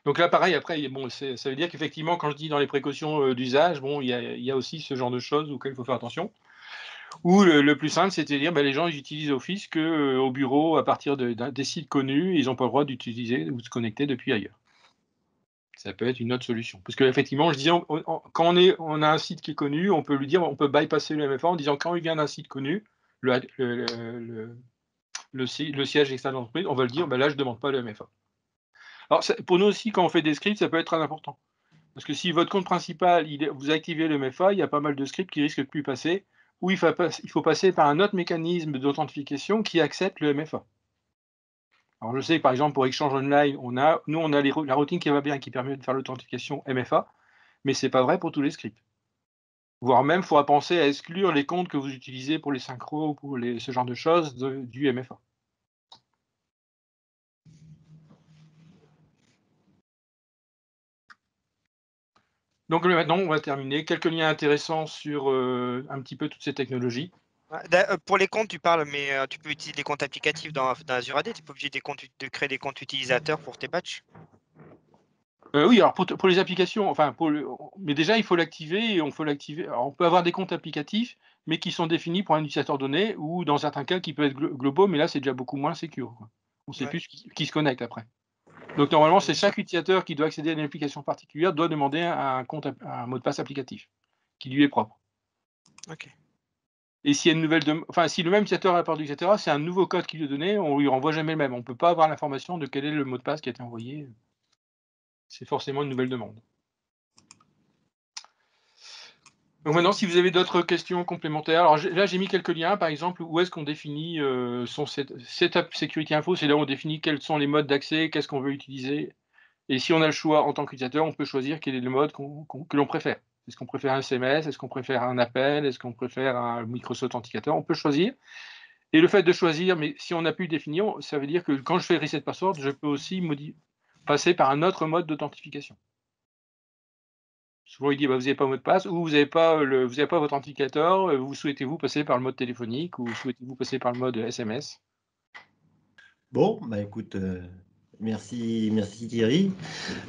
Donc là, pareil, après, ça veut dire qu'effectivement, quand je dis dans les précautions d'usage, il y a aussi ce genre de choses auxquelles il faut faire attention. Ou le plus simple, c'est de dire les gens ils utilisent Office qu'au bureau à partir des sites connus, ils n'ont pas le droit d'utiliser ou de se connecter depuis ailleurs. Ça peut être une autre solution. Parce qu'effectivement, je disais, quand on a un site qui est connu, on peut lui dire, on peut bypasser le MFA en disant quand il vient d'un site connu, le siège externe de l'entreprise, on va le dire, là je ne demande pas le MFA. Alors pour nous aussi, quand on fait des scripts, ça peut être très important. Parce que si votre compte principal, vous activez le MFA, il y a pas mal de scripts qui risquent de plus passer, ou il faut passer par un autre mécanisme d'authentification qui accepte le MFA. Alors je sais que par exemple pour Exchange Online, on a la routine qui va bien, qui permet de faire l'authentification MFA, mais ce n'est pas vrai pour tous les scripts. Voire même, il faudra penser à exclure les comptes que vous utilisez pour les synchros ou pour ce genre de choses du MFA. Donc maintenant, on va terminer. Quelques liens intéressants sur un petit peu toutes ces technologies. Pour les comptes, tu parles, mais tu peux utiliser des comptes applicatifs dans Azure AD. Tu n'es pas obligé de créer des comptes utilisateurs pour tes patchs. Oui, alors pour les applications, mais déjà il faut l'activer et on peut l'activer. Alors, on peut avoir des comptes applicatifs, mais qui sont définis pour un utilisateur donné ou dans certains cas qui peuvent être globaux, mais là c'est déjà beaucoup moins sécure. On ne sait plus qui se connecte après. Donc normalement, c'est chaque utilisateur qui doit accéder à une application particulière doit demander un mot de passe applicatif qui lui est propre. Ok. Et s'il y a une nouvelle si le même utilisateur a perdu, etc., c'est un nouveau code qui lui est donné, on lui renvoie jamais le même. On ne peut pas avoir l'information de quel est le mot de passe qui a été envoyé. C'est forcément une nouvelle demande. Donc maintenant, si vous avez d'autres questions complémentaires, alors là j'ai mis quelques liens, par exemple, où est-ce qu'on définit son setup security info, c'est là où on définit quels sont les modes d'accès, qu'est-ce qu'on veut utiliser. Et si on a le choix en tant qu'utilisateur, on peut choisir quel est le mode que l'on préfère. Est-ce qu'on préfère un SMS, est-ce qu'on préfère un appel, est-ce qu'on préfère un Microsoft Authenticator, on peut choisir. Et le fait de choisir, mais si on a pu le définir, ça veut dire que quand je fais reset password, je peux aussi passer par un autre mode d'authentification. Souvent, il dit vous n'avez pas de mot de passe, ou vous n'avez pas votre authenticator, vous souhaitez-vous passer par le mode téléphonique, ou souhaitez-vous passer par le mode SMS. Bon, bah écoute, merci Thierry.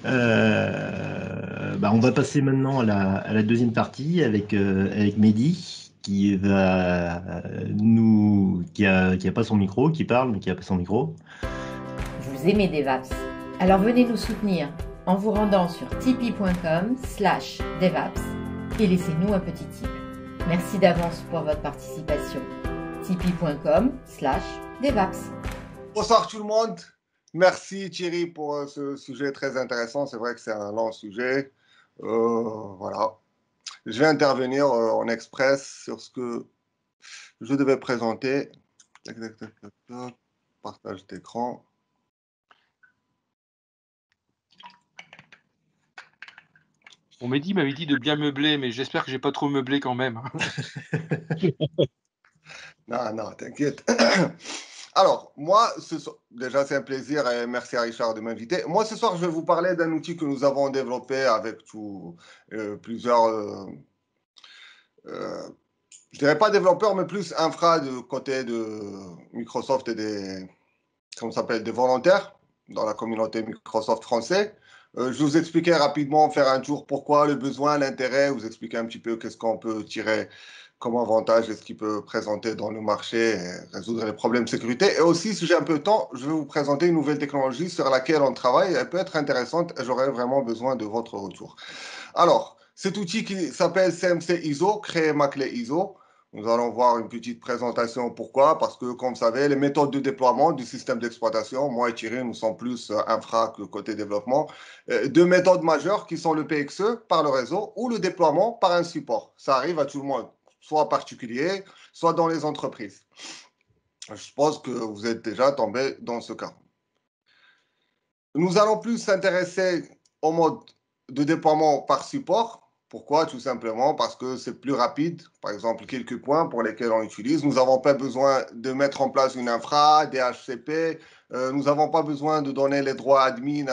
On va passer maintenant à la deuxième partie avec Mehdi qui a pas son micro, qui parle mais qui a pas son micro. Vous aimez DevApps? Alors venez nous soutenir en vous rendant sur tipeee.com/devaps et laissez-nous un petit tip. Merci d'avance pour votre participation. tipeee.com/devaps. Bonsoir tout le monde. Merci Thierry pour ce sujet très intéressant. C'est vrai que c'est un long sujet. Voilà. Je vais intervenir en express sur ce que je devais présenter. Partage d'écran. On Mehdi m'avait dit de bien meubler, mais j'espère que j'ai pas trop meublé quand même. Non, t'inquiète. Alors, moi, déjà, c'est un plaisir et merci à Richard de m'inviter. Moi, ce soir, je vais vous parler d'un outil que nous avons développé avec plusieurs, je dirais pas développeurs, mais plus infra de côté de Microsoft et des volontaires dans la communauté Microsoft français. Je vous expliquer rapidement, faire un tour pourquoi, le besoin, l'intérêt, vous expliquer un petit peu qu'est-ce qu'on peut tirer comme avantage et ce qu'il peut présenter dans le marché et résoudre les problèmes de sécurité. Et aussi, si j'ai un peu de temps, je vais vous présenter une nouvelle technologie sur laquelle on travaille. Elle peut être intéressante et j'aurai vraiment besoin de votre retour. Alors, cet outil qui s'appelle CMC ISO, créé ma clé ISO. Nous allons voir une petite présentation. Pourquoi? Parce que, comme vous savez, les méthodes de déploiement du système d'exploitation, moi et Thierry, nous sommes plus infra que côté développement. Deux méthodes majeures qui sont le PXE par le réseau ou le déploiement par un support. Ça arrive à tout le monde, soit particulier, soit dans les entreprises. Je pense que vous êtes déjà tombé dans ce cas. Nous allons plus s'intéresser au mode de déploiement par support. Pourquoi? Tout simplement parce que c'est plus rapide. Par exemple, quelques points pour lesquels on utilise. Nous n'avons pas besoin de mettre en place une infra, des HCP. Nous n'avons pas besoin de donner les droits admin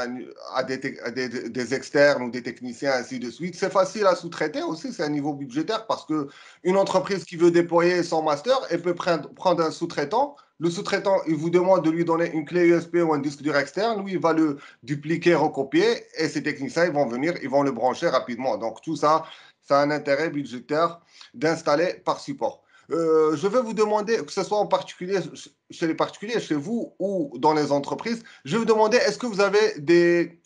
à des externes ou des techniciens, ainsi de suite. C'est facile à sous-traiter aussi, c'est un niveau budgétaire parce qu'une entreprise qui veut déployer son master, elle peut prendre un sous-traitant. Le sous-traitant, il vous demande de lui donner une clé USB ou un disque dur externe. Lui, il va le dupliquer, recopier, et ces techniciens, ils vont venir, ils vont le brancher rapidement. Donc, tout ça, ça a un intérêt budgétaire d'installer par support. Je vais vous demander, que ce soit en particulier chez les particuliers, chez vous ou dans les entreprises, je vais vous demander, est-ce que vous avez des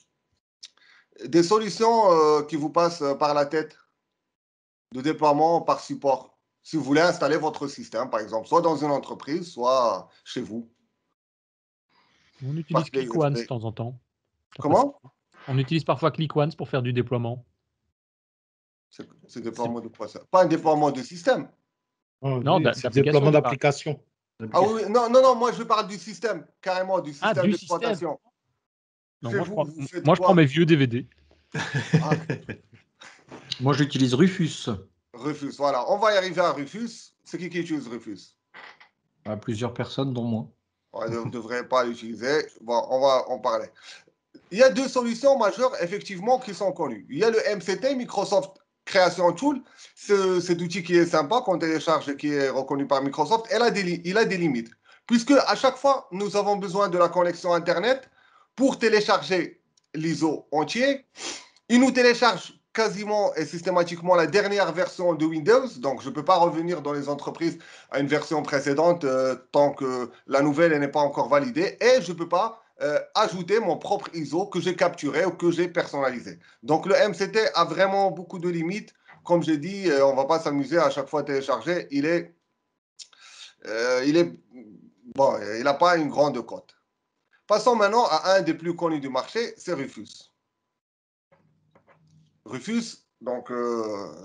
solutions qui vous passent par la tête de déploiement par support? Si vous voulez installer votre système, par exemple, soit dans une entreprise, soit chez vous. On utilise ClickOnce de temps en temps. Comment? On utilise parfois ClickOnce pour faire du déploiement. C'est déploiement de quoi ça? Pas un déploiement de système. Non, c'est déploiement d'application. Ah oui, non, moi je parle du système, carrément, du système d'exploitation. Moi, je prends mes vieux DVD. Ah. Moi, j'utilise Rufus. Rufus, voilà. On va y arriver à Rufus. C'est qui utilise Rufus? Plusieurs personnes, dont moi. On ne devrait pas l'utiliser. Bon, on va en parler. il y a deux solutions majeures, effectivement, qui sont connues. Il y a le MCT, Microsoft Creation Tool. Cet outil qui est sympa, qu'on télécharge et qui est reconnu par Microsoft, il a des limites. Puisque à chaque fois, nous avons besoin de la connexion Internet pour télécharger l'ISO entier. Il nous télécharge quasiment et systématiquement la dernière version de Windows. Donc, je ne peux pas revenir dans les entreprises à une version précédente tant que la nouvelle n'est pas encore validée. Et je ne peux pas ajouter mon propre ISO que j'ai capturé ou que j'ai personnalisé. Donc, le MCT a vraiment beaucoup de limites. Comme j'ai dit, on ne va pas s'amuser à chaque fois à télécharger. Il n'a pas une grande cote. Passons maintenant à un des plus connus du marché, c'est Rufus. Rufus, donc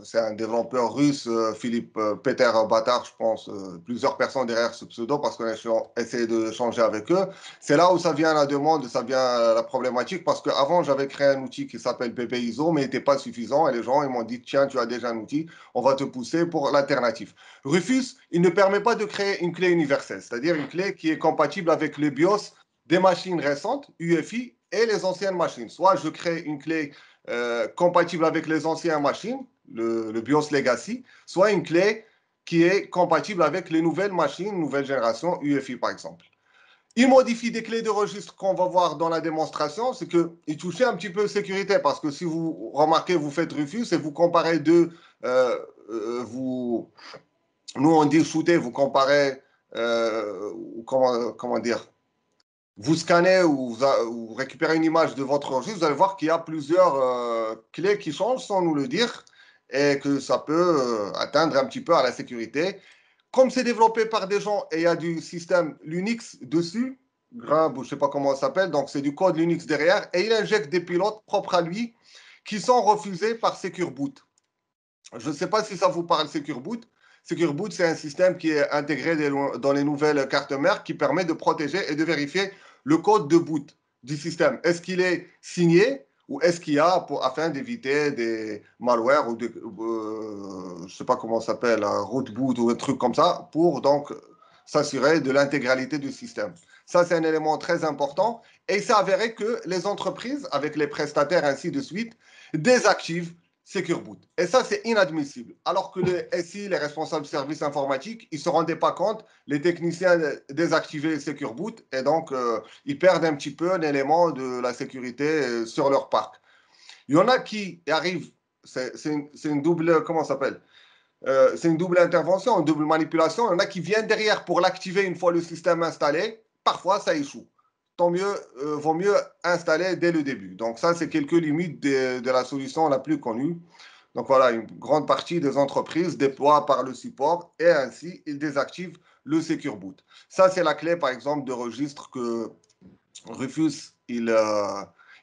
c'est un développeur russe, Philippe Peter Bâtard, je pense, plusieurs personnes derrière ce pseudo parce qu'on a essayé de changer avec eux. C'est là où ça vient la demande, ça vient la problématique parce qu'avant j'avais créé un outil qui s'appelle PPISO mais il n'était pas suffisant et les gens ils m'ont dit tiens tu as déjà un outil, on va te pousser pour l'alternative. Rufus, il ne permet pas de créer une clé universelle, c'est-à-dire une clé qui est compatible avec le BIOS des machines récentes, UEFI, et les anciennes machines. Soit je crée une clé compatible avec les anciennes machines, le BIOS Legacy, soit une clé qui est compatible avec les nouvelles machines, nouvelle génération, UEFI par exemple. Il modifie des clés de registre qu'on va voir dans la démonstration, c'est qu'il touchait un petit peu sécurité, parce que si vous remarquez, vous faites Rufus et vous comparez deux, nous on dit shooter, vous comparez, comment dire, vous scannez ou vous récupérez une image de votre registre, vous allez voir qu'il y a plusieurs clés qui changent sans nous le dire et que ça peut atteindre un petit peu à la sécurité. Comme c'est développé par des gens et il y a du système Linux dessus, Grimbe, je ne sais pas comment ça s'appelle, donc c'est du code Linux derrière, et il injecte des pilotes propres à lui qui sont refusés par Secure Boot. Je ne sais pas si ça vous parle Secure Boot. Secure Boot, c'est un système qui est intégré dans les nouvelles cartes mères qui permet de protéger et de vérifier le code de boot du système. Est-ce qu'il est signé ou est-ce qu'il y a, afin d'éviter des malwares ou je ne sais pas comment ça s'appelle, un root boot ou un truc comme ça, pour donc s'assurer de l'intégralité du système. Ça, c'est un élément très important. Et il s'est avéré que les entreprises, avec les prestataires ainsi de suite, désactivent Secure Boot. Et ça, c'est inadmissible. Alors que les SI, les responsables de services informatiques, ils ne se rendaient pas compte, les techniciens désactivaient Secure Boot et donc ils perdent un petit peu un élément de la sécurité sur leur parc. Il y en a qui arrivent, c'est une double, comment ça s'appelle c'est une double intervention, une double manipulation. Il y en a qui viennent derrière pour l'activer une fois le système installé. Parfois, ça échoue. Tant mieux, vaut mieux installer dès le début. Donc ça, c'est quelques limites de la solution la plus connue. Donc voilà, une grande partie des entreprises déploient par le support et ainsi, ils désactivent le Secure Boot. Ça, c'est la clé, par exemple, de registre que Rufus, il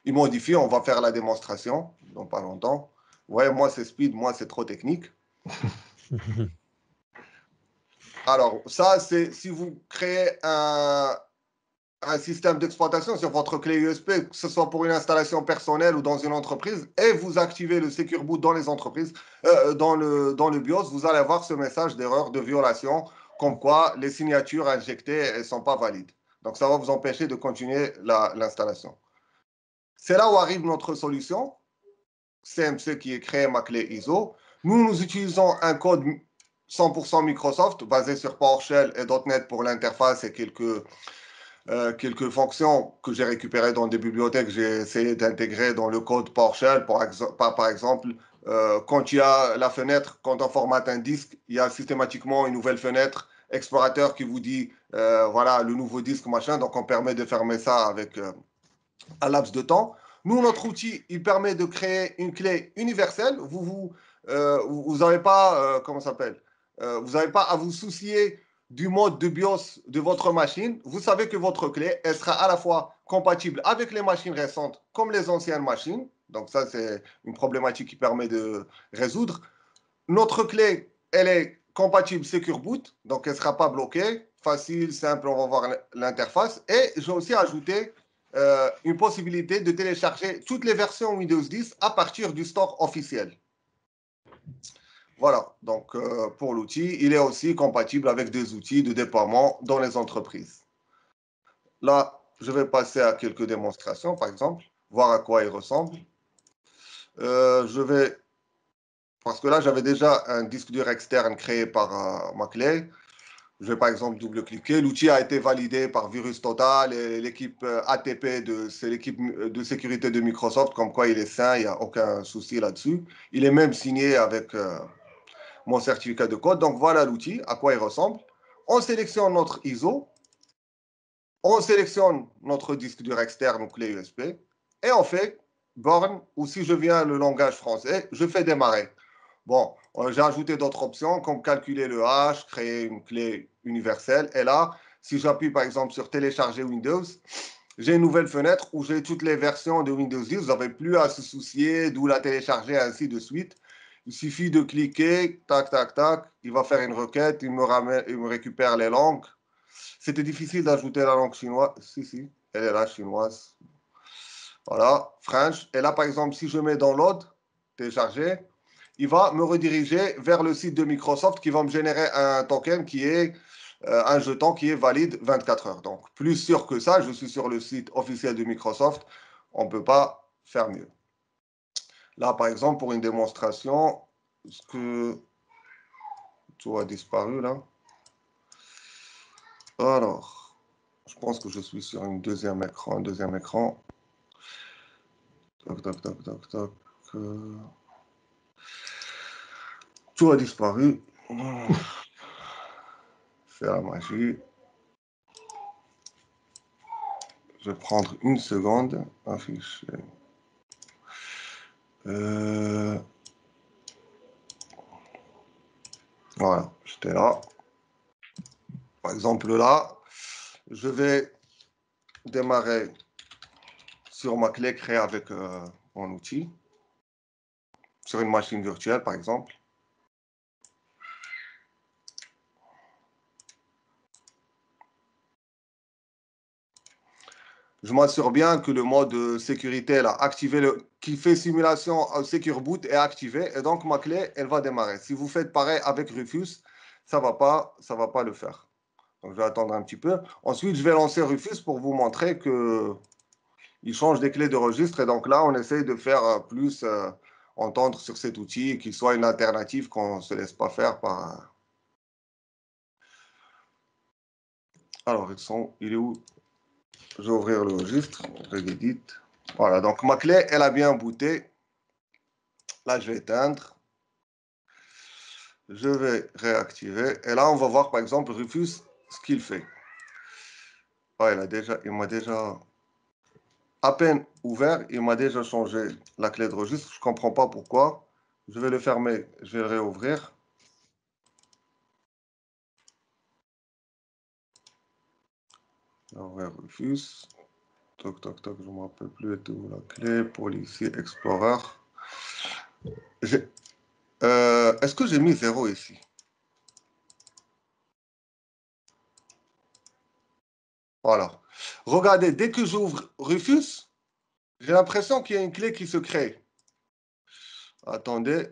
modifie. On va faire la démonstration dans pas longtemps. Ouais, moi, c'est speed, moi, c'est trop technique. Alors, ça, c'est si vous créez un système d'exploitation sur votre clé USB, que ce soit pour une installation personnelle ou dans une entreprise, et vous activez le Secure Boot dans les entreprises, dans le BIOS, vous allez avoir ce message d'erreur, de violation, comme quoi les signatures injectées ne sont pas valides. Donc, ça va vous empêcher de continuer l'installation. C'est là où arrive notre solution, CMC qui est créé ma clé ISO. Nous utilisons un code 100% Microsoft basé sur PowerShell et .NET pour l'interface et quelques fonctions que j'ai récupérées dans des bibliothèques, j'ai essayé d'intégrer dans le code PowerShell. Par exemple, quand il y a la fenêtre, quand on formate un disque, il y a systématiquement une nouvelle fenêtre explorateur qui vous dit, voilà, le nouveau disque, machin. Donc, on permet de fermer ça avec un laps de temps. Nous, notre outil, il permet de créer une clé universelle. Vous n'avez pas, comment ça s'appelle vous n'avez pas à vous soucier du mode de BIOS de votre machine. Vous savez que votre clé, elle sera à la fois compatible avec les machines récentes comme les anciennes machines. Donc ça, c'est une problématique qui permet de résoudre. Notre clé, elle est compatible Secure Boot, donc elle ne sera pas bloquée. Facile, simple, on va voir l'interface. Et j'ai aussi ajouté une possibilité de télécharger toutes les versions Windows 10 à partir du store officiel. Voilà, donc pour l'outil, il est aussi compatible avec des outils de déploiement dans les entreprises. Là, je vais passer à quelques démonstrations, par exemple. voir à quoi il ressemble. Je vais, parce que là, j'avais déjà un disque dur externe créé par ma clé. Je vais par exemple double-cliquer. L'outil a été validé par Virus Total et l'équipe ATP, c'est l'équipe de sécurité de Microsoft, comme quoi il est sain, il n'y a aucun souci là-dessus. Il est même signé avec mon certificat de code. Donc voilà l'outil, à quoi il ressemble. On sélectionne notre ISO, on sélectionne notre disque dur externe ou clé USB et on fait borne, ou si je viens le langage français, je fais démarrer. Bon, j'ai ajouté d'autres options comme calculer le hash, créer une clé universelle. Et là, si j'appuie par exemple sur télécharger Windows, j'ai une nouvelle fenêtre où j'ai toutes les versions de Windows 10. Vous n'avez plus à se soucier d'où la télécharger, ainsi de suite. Il suffit de cliquer, tac, tac, tac. Il va faire une requête, il me récupère les langues. C'était difficile d'ajouter la langue chinoise. Si, elle est là, chinoise. Voilà, French. Et là, par exemple, si je mets download, télécharger, il va me rediriger vers le site de Microsoft qui va me générer un token qui est un jeton qui est valide 24 heures. Donc, plus sûr que ça, je suis sur le site officiel de Microsoft. On ne peut pas faire mieux. Là, par exemple, pour une démonstration, est-ce que tout a disparu là? Alors, je pense que je suis sur un deuxième écran. Toc, toc, toc, toc, toc. Tout a disparu. C'est la magie. Je vais prendre une seconde. Afficher. Voilà, j'étais là. Par exemple, là, je vais démarrer sur ma clé créée avec mon outil, sur une machine virtuelle, par exemple. Je m'assure bien que le mode sécurité là, activé, qui fait simulation Secure Boot est activé. Et donc, ma clé, elle va démarrer. Si vous faites pareil avec Rufus, ça va pas le faire. Donc, je vais attendre un petit peu. Ensuite, je vais lancer Rufus pour vous montrer qu'il change des clés de registre. Et donc là, on essaye de faire plus entendre sur cet outil, qu'il soit une alternative qu'on ne se laisse pas faire par... Alors, il est où? Je vais ouvrir le registre, Redit. Voilà, donc ma clé, elle a bien booté. Là, je vais éteindre. Je vais réactiver. Et là, on va voir, par exemple, Rufus, ce qu'il fait. Ouais, il m'a déjà, à peine ouvert, il m'a déjà changé la clé de registre. Je ne comprends pas pourquoi. Je vais le fermer, je vais le réouvrir. Ouvrir Rufus. Toc, toc, toc, je ne me rappelle plus où la clé. Policy Explorer. Est-ce que j'ai mis 0 ici? Voilà. Regardez, dès que j'ouvre Rufus, j'ai l'impression qu'il y a une clé qui se crée. Attendez.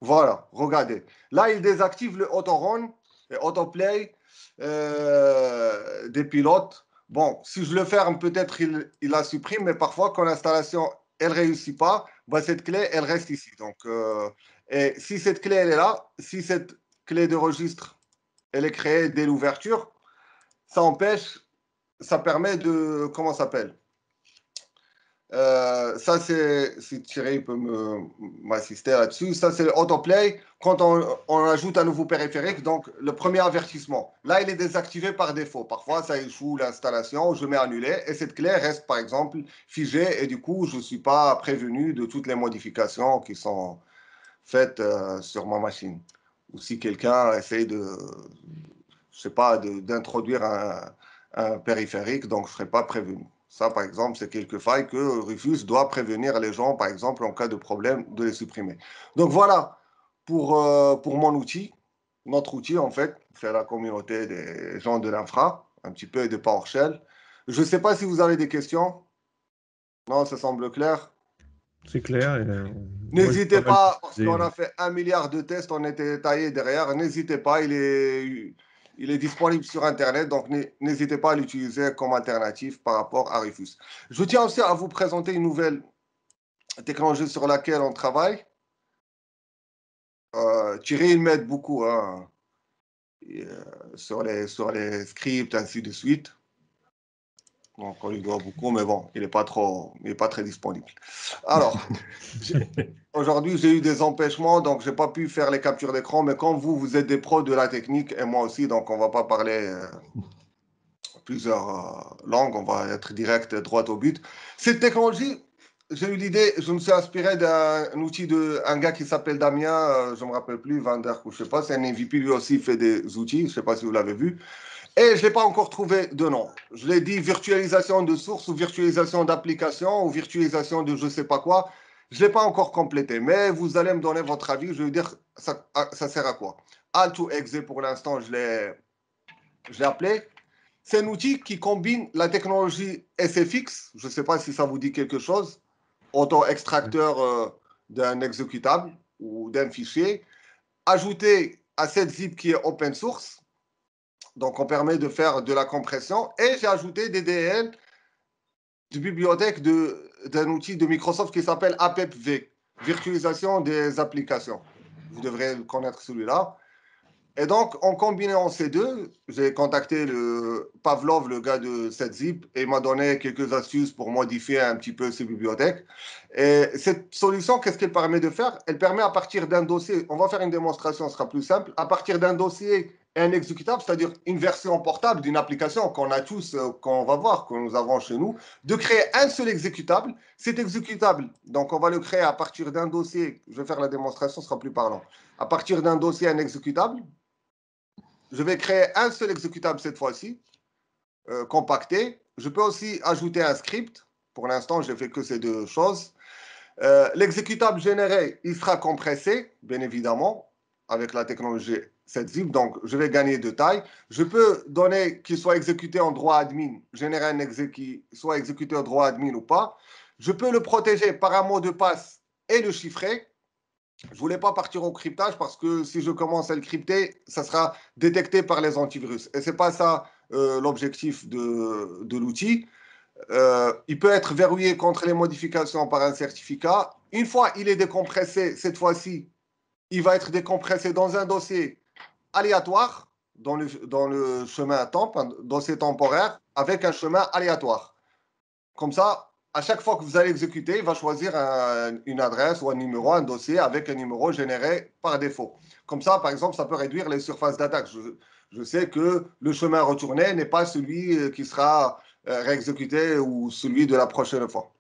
Voilà, regardez. Là, il désactive le auto-run et autoplay des pilotes. Bon, si je le ferme, peut-être il la supprime, mais parfois, quand l'installation, elle ne réussit pas, bah, cette clé, elle reste ici. Donc, et si cette clé, elle est là, si cette clé de registre, elle est créée dès l'ouverture, ça empêche, ça permet de, comment ça s'appelle? Ça, si Thierry peut m'assister là-dessus, ça c'est l'autoplay quand on ajoute un nouveau périphérique, donc le premier avertissement. Là, il est désactivé par défaut. Parfois, ça échoue l'installation, je mets annuler et cette clé reste par exemple figée et du coup, je ne suis pas prévenu de toutes les modifications qui sont faites sur ma machine. Ou si quelqu'un essaye de, je sais pas, d'introduire un périphérique, donc je ne serai pas prévenu. Ça, par exemple, c'est quelques failles que Rufus doit prévenir les gens, par exemple, en cas de problème, de les supprimer. Donc voilà, pour mon outil, notre outil, en fait, c'est la communauté des gens de l'infra, un petit peu de PowerShell. Je ne sais pas si vous avez des questions. Non, ça semble clair. C'est clair. N'hésitez pas, parce qu'on a fait 1 milliard de tests, on était détaillé derrière. N'hésitez pas, il Il est disponible sur Internet, donc n'hésitez pas à l'utiliser comme alternative par rapport à Rufus. Je tiens aussi à vous présenter une nouvelle technologie sur laquelle on travaille. Thierry, il m'aide beaucoup hein, sur les scripts, ainsi de suite. Donc, on lui doit beaucoup, mais bon, il n'est pas très disponible. Alors, aujourd'hui, j'ai eu des empêchements, donc je n'ai pas pu faire les captures d'écran, mais comme vous êtes des pros de la technique, et moi aussi, donc on ne va pas parler plusieurs langues, on va être direct, droit au but. Cette technologie, j'ai eu l'idée, je me suis inspiré d'un outil d'un gars qui s'appelle Damien, je ne me rappelle plus, Van Der, je ne sais pas, c'est un MVP, lui aussi, il fait des outils, je ne sais pas si vous l'avez vu. Et je n'ai pas encore trouvé de nom. Je l'ai dit virtualisation de source ou virtualisation d'application ou virtualisation de je ne sais pas quoi. Je ne l'ai pas encore complété, mais vous allez me donner votre avis. Je vais dire, ça sert à quoi? Alt2Exe, pour l'instant, je l'ai appelé. C'est un outil qui combine la technologie SFX, je ne sais pas si ça vous dit quelque chose, auto-extracteur d'un exécutable ou d'un fichier, ajouté à cette zip qui est open source. Donc, on permet de faire de la compression. Et j'ai ajouté des DLL de bibliothèque d'un outil de Microsoft qui s'appelle AppV, virtualisation des applications. Vous devrez connaître celui-là. Et donc, en combinant ces deux, j'ai contacté le Pavlov, le gars de SetZip, et il m'a donné quelques astuces pour modifier un petit peu ces bibliothèques. Et cette solution, qu'est-ce qu'elle permet de faire? Elle permet à partir d'un dossier, on va faire une démonstration, ce sera plus simple, à partir d'un dossier et un exécutable, c'est-à-dire une version portable d'une application qu'on a tous, qu'on va voir, que nous avons chez nous, de créer un seul exécutable. Cet exécutable, donc on va le créer à partir d'un dossier, je vais faire la démonstration, ce sera plus parlant. À partir d'un dossier, un exécutable, je vais créer un seul exécutable cette fois-ci, compacté. Je peux aussi ajouter un script. Pour l'instant, je n'ai fait que ces deux choses. L'exécutable généré, il sera compressé, bien évidemment, avec la technologie SetZip. Donc, je vais gagner de taille. Je peux donner qu'il soit exécuté en droit admin, générer un exé qui soit exécuté en droit admin ou pas. Je peux le protéger par un mot de passe et le chiffrer. Je ne voulais pas partir au cryptage parce que si je commence à le crypter, ça sera détecté par les antivirus. Et ce n'est pas ça l'objectif de l'outil. Il peut être verrouillé contre les modifications par un certificat. Une fois il est décompressé, cette fois-ci, il va être décompressé dans un dossier aléatoire, dans le chemin temp, un dossier temporaire, avec un chemin aléatoire. Comme ça, à chaque fois que vous allez exécuter, il va choisir une adresse ou un numéro, un dossier avec un numéro généré par défaut. Comme ça, par exemple, ça peut réduire les surfaces d'attaque. Je sais que le chemin retourné n'est pas celui qui sera réexécuté ou celui de la prochaine fois.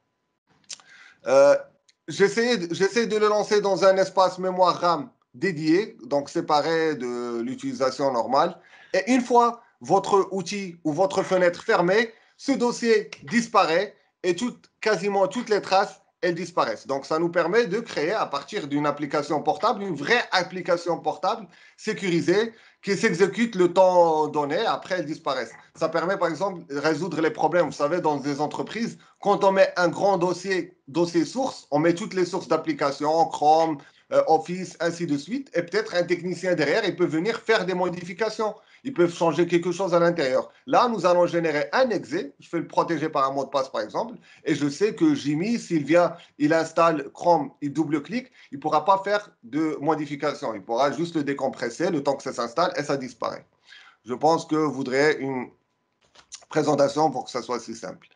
J'essaie de le lancer dans un espace mémoire RAM dédié, donc séparé de l'utilisation normale. Et une fois votre outil ou votre fenêtre fermée, ce dossier disparaît et quasiment toutes les traces, elles disparaissent. Donc, ça nous permet de créer à partir d'une application portable, une vraie application portable sécurisée qui s'exécute le temps donné, après elles disparaissent. Ça permet par exemple de résoudre les problèmes. Vous savez, dans des entreprises, quand on met un grand dossier source, on met toutes les sources d'applications, Chrome, Office, ainsi de suite, et peut-être un technicien derrière, il peut venir faire des modifications. Ils peuvent changer quelque chose à l'intérieur. Là, nous allons générer un exe. Je vais le protéger par un mot de passe, par exemple. Et je sais que Jimmy, s'il vient, il installe Chrome, il double-clique, il ne pourra pas faire de modification. Il pourra juste le décompresser le temps que ça s'installe et ça disparaît. Je pense que vous voudrez une présentation pour que ça soit si simple.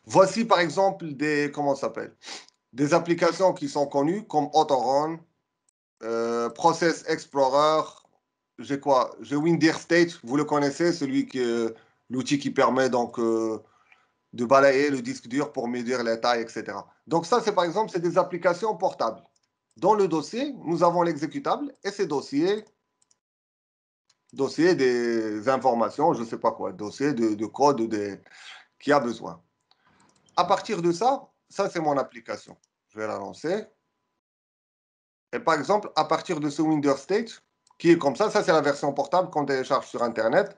Voici, par exemple, des applications qui sont connues comme AutoRun, Process Explorer. J'ai quoi? J'ai WinDirState, vous le connaissez, l'outil qui permet donc de balayer le disque dur pour mesurer les tailles, etc. Donc ça, c'est par exemple, c'est des applications portables. Dans le dossier, nous avons l'exécutable et ces dossier des informations, je ne sais pas quoi, dossier de code qui a besoin. À partir de ça, c'est mon application. Je vais la lancer. Et par exemple, à partir de ce WinDirState, qui est comme ça c'est la version portable qu'on télécharge sur Internet.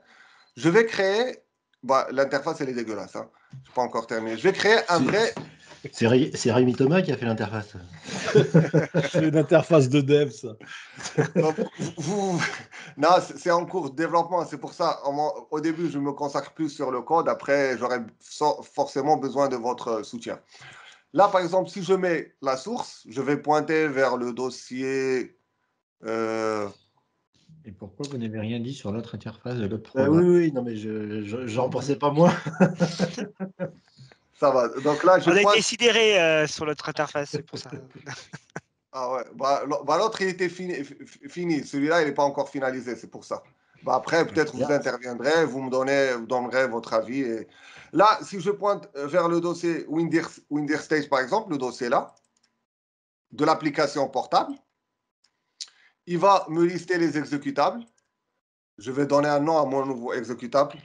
Je vais créer, l'interface elle est dégueulasse, je n'ai pas encore terminé. Je vais créer un vrai... C'est Rémi Thomas qui a fait l'interface. C'est une interface de dev, ça. Donc, non, c'est en cours de développement. C'est pour ça, au début, je me consacre plus sur le code. Après, j'aurai forcément besoin de votre soutien. Là, par exemple, si je mets la source, je vais pointer vers le dossier. Et pourquoi vous n'avez rien dit sur l'autre interface de l'autre Oui, programme? oui, non, mais j'en pensais pas moins. Ça va. Donc là, je On a pointe. été sidérés sur l'autre interface, c'est pour ça. Ah ouais. L'autre, il était fini. Celui-là, il n'est pas encore finalisé. C'est pour ça. Après, peut-être vous interviendrez, vous donnerez votre avis. Et... Là, si je pointe vers le dossier WinDirStage, par exemple, le dossier là, de l'application portable, il va me lister les exécutables. Je vais donner un nom à mon nouveau exécutable.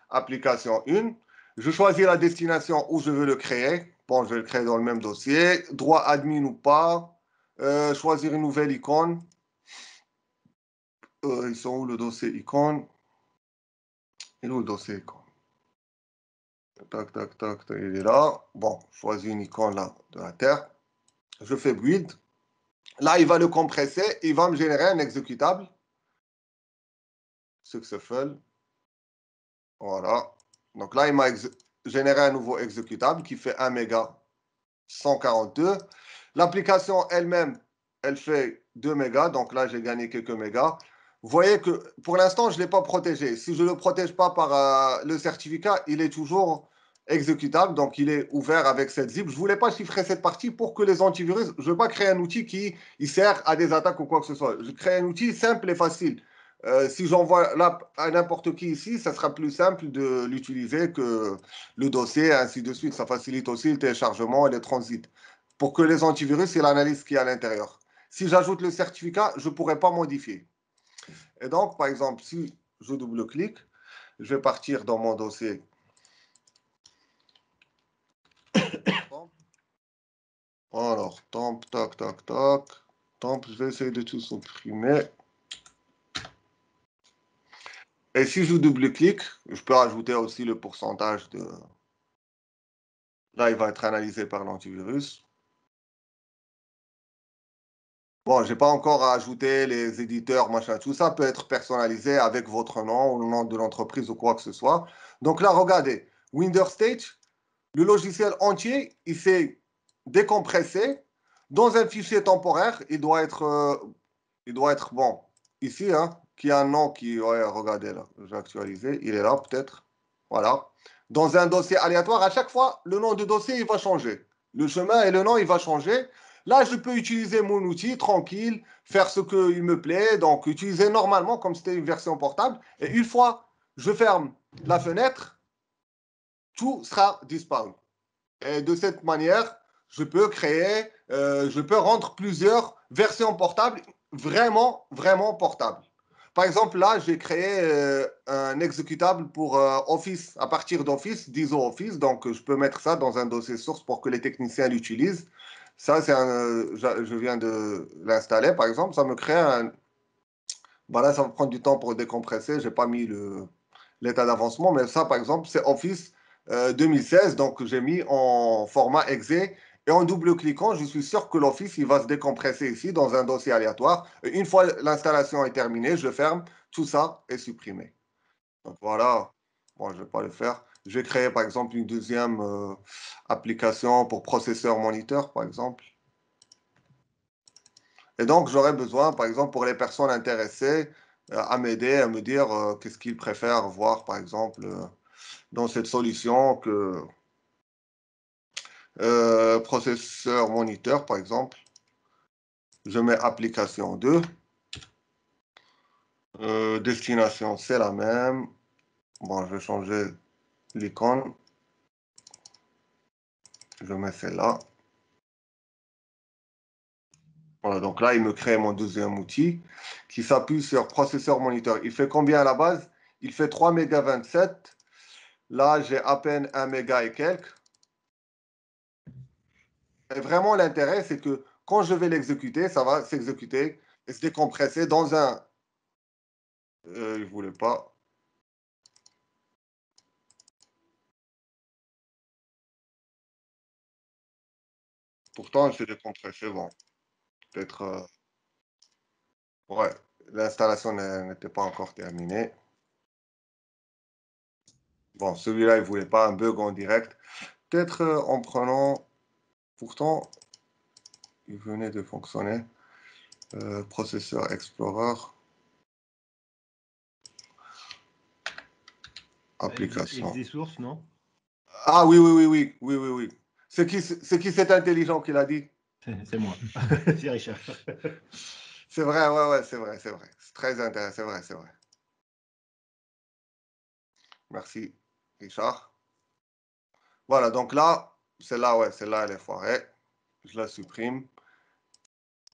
Application 1. Je choisis la destination où je veux le créer. Bon, je vais le créer dans le même dossier. Droit admin ou pas. Choisir une nouvelle icône. Ils sont où le dossier icône? Il est où le dossier icône? Tac, tac, tac, il est là. Bon, je choisis une icône là de la Terre. Je fais build. Là, il va le compresser. Il va me générer un exécutable. Successful. Voilà. Donc là, il m'a généré un nouveau exécutable qui fait 1 méga 142. L'application elle-même, elle fait 2 mégas. Donc là, j'ai gagné quelques mégas. Vous voyez que pour l'instant, je ne l'ai pas protégé. Si je ne le protège pas par le certificat, il est toujours exécutable. Donc, il est ouvert avec cette zip. Je ne voulais pas chiffrer cette partie pour que les antivirus, je ne veux pas créer un outil qui sert à des attaques ou quoi que ce soit. Je crée un outil simple et facile. Si j'envoie l'app à n'importe qui ici, ça sera plus simple de l'utiliser que le dossier, ainsi de suite. Ça facilite aussi le téléchargement et le transit. Pour que les antivirus et l'analyse qui est à l'intérieur. Si j'ajoute le certificat, je ne pourrai pas modifier. Et donc, par exemple, si je double-clique, je vais partir dans mon dossier. Alors, temp, tac, tac, tac. Temp, je vais essayer de tout supprimer. Et si je double-clique, je peux ajouter aussi le pourcentage de... Là, il va être analysé par l'antivirus. Bon, je n'ai pas encore ajouté les éditeurs, machin. Tout ça peut être personnalisé avec votre nom ou le nom de l'entreprise ou quoi que ce soit. Donc là, regardez, WinDirStage, le logiciel entier, il s'est décompressé dans un fichier temporaire. Il doit être bon, ici, hein, qui a un nom qui... Ouais, regardez là, j'ai actualisé. Il est là, peut-être. Voilà. Dans un dossier aléatoire, à chaque fois, le nom du dossier, il va changer. Le chemin et le nom, il va changer. Là, je peux utiliser mon outil tranquille, faire ce qu'il me plaît, donc utiliser normalement comme c'était une version portable. Et une fois je ferme la fenêtre, tout sera disparu. Et de cette manière, je peux créer, je peux rendre plusieurs versions portables vraiment, vraiment portables. Par exemple, là, j'ai créé un exécutable pour Office, à partir d'Office, d'ISO Office. Donc, je peux mettre ça dans un dossier source pour que les techniciens l'utilisent. Ça, je viens de l'installer, par exemple. Ça me crée un... Voilà, ça va prendre du temps pour décompresser. Je n'ai pas mis l'état d'avancement, mais ça, par exemple, c'est Office 2016. Donc, j'ai mis en format exe. Et en double-cliquant, je suis sûr que l'Office, il va se décompresser ici dans un dossier aléatoire. Et une fois l'installation est terminée, je ferme. Tout ça est supprimé. Donc, voilà. Bon, je ne vais pas le faire. Je vais créer, par exemple, une deuxième application pour processeur moniteur, par exemple. Et donc, j'aurais besoin, par exemple, pour les personnes intéressées, à m'aider, à me dire qu'est-ce qu'ils préfèrent voir, par exemple, dans cette solution que processeur moniteur, par exemple. Je mets application 2. Destination, c'est la même. Bon, je vais changer l'icône. Je mets celle-là. Voilà, donc là, il me crée mon deuxième outil qui s'appuie sur processeur moniteur. Il fait combien à la base? Il fait 3 mégas 27. Là, j'ai à peine 1 méga et quelques. Et vraiment, l'intérêt, c'est que quand je vais l'exécuter, ça va s'exécuter et se décompresser dans un... il ne voulait pas. Pourtant, je l'ai compressé. Bon, peut-être. Ouais, l'installation n'était pas encore terminée. Bon, celui-là, il ne voulait pas un bug en direct. Peut-être en prenant. Pourtant, il venait de fonctionner. Processeur Explorer. Application. Exesource, non? Ah oui. C'est qui cet intelligent qui l'a dit? C'est moi. C'est Richard. C'est vrai, ouais, c'est vrai. C'est très intéressant, c'est vrai. Merci, Richard. Voilà, donc là, celle-là, elle est foirée. Je la supprime.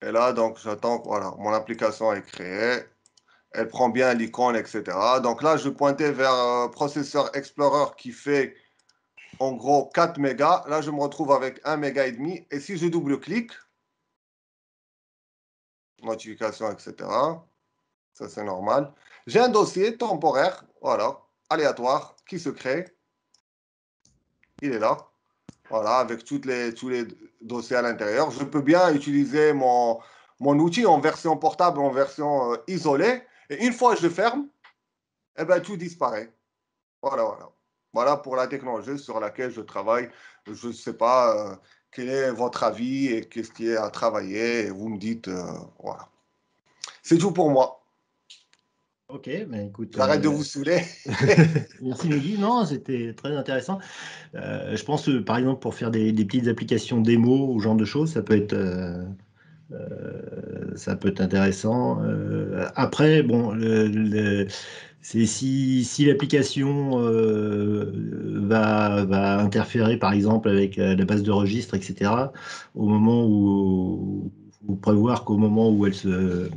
Et là, donc, j'attends, voilà, mon application est créée. Elle prend bien l'icône, etc. Donc là, je pointais vers processeur Explorer qui fait en gros 4 mégas. Là, je me retrouve avec 1,5 méga. Et si je double-clique, notification, etc. Ça, c'est normal. J'ai un dossier temporaire, voilà, aléatoire, qui se crée. Il est là. Voilà, avec tous les dossiers à l'intérieur. Je peux bien utiliser mon outil en version portable, en version isolée. Et une fois que je ferme, eh ben, tout disparaît. Voilà. Voilà pour la technologie sur laquelle je travaille. Je ne sais pas quel est votre avis et qu'est-ce qui est à travailler. Et vous me dites, voilà. C'est tout pour moi. Ok, ben écoute. J'arrête de vous saouler. Merci Mehdi. Non, c'était très intéressant. Je pense, par exemple, pour faire des petites applications démo ou ce genre de choses, ça peut être intéressant. Après, bon, c'est si l'application va interférer, par exemple, avec la base de registre, etc., au moment où vous prévoir qu'au moment où elle se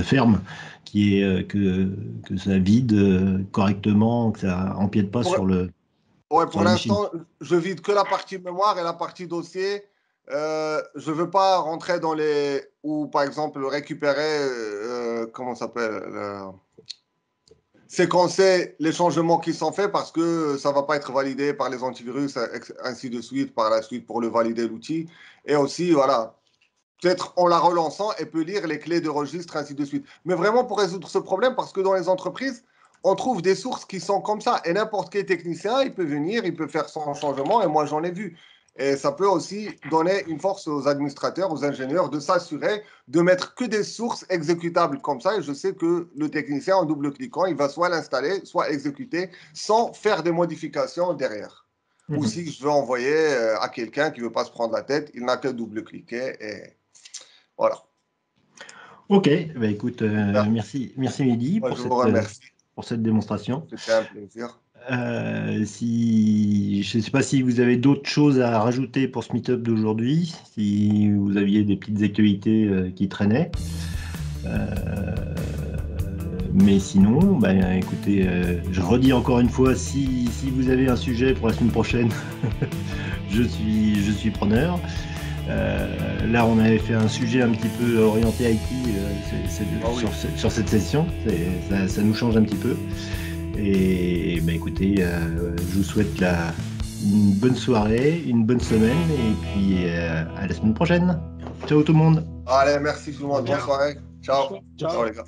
ferme, que ça vide correctement, que ça empiète pas sur le. Ouais, pour l'instant, je vide que la partie mémoire et la partie dossier. Je ne veux pas rentrer dans les. Ou par exemple, récupérer. Comment ça s'appelle séquencer les changements qui sont faits parce que ça ne va pas être validé par les antivirus, ainsi de suite, par la suite pour le valider l'outil. Et aussi, voilà, peut-être en la relançant, elle peut lire les clés de registre, ainsi de suite. Mais vraiment pour résoudre ce problème, parce que dans les entreprises, on trouve des sources qui sont comme ça. Et n'importe quel technicien, il peut venir, il peut faire son changement, et moi j'en ai vu. Et ça peut aussi donner une force aux administrateurs, aux ingénieurs, de s'assurer de mettre que des sources exécutables comme ça. Et je sais que le technicien, en double-cliquant, il va soit l'installer, soit exécuter, sans faire des modifications derrière. Ou si je veux envoyer à quelqu'un qui ne veut pas se prendre la tête, il n'a qu'à double-cliquer et voilà. Ok, bah écoute, merci Mehdi pour cette démonstration. C'était un plaisir. Je ne sais pas si vous avez d'autres choses à rajouter pour ce meet-up d'aujourd'hui, si vous aviez des petites actualités qui traînaient. Mais sinon, bah, écoutez, je redis encore une fois, si vous avez un sujet pour la semaine prochaine, je suis preneur. Là, on avait fait un sujet un petit peu orienté IT sur cette session. Ça nous change un petit peu. Et bah, écoutez, je vous souhaite une bonne soirée, une bonne semaine, et puis à la semaine prochaine. Ciao tout le monde. Allez, merci tout le monde. Bonne soirée. Ciao les gars.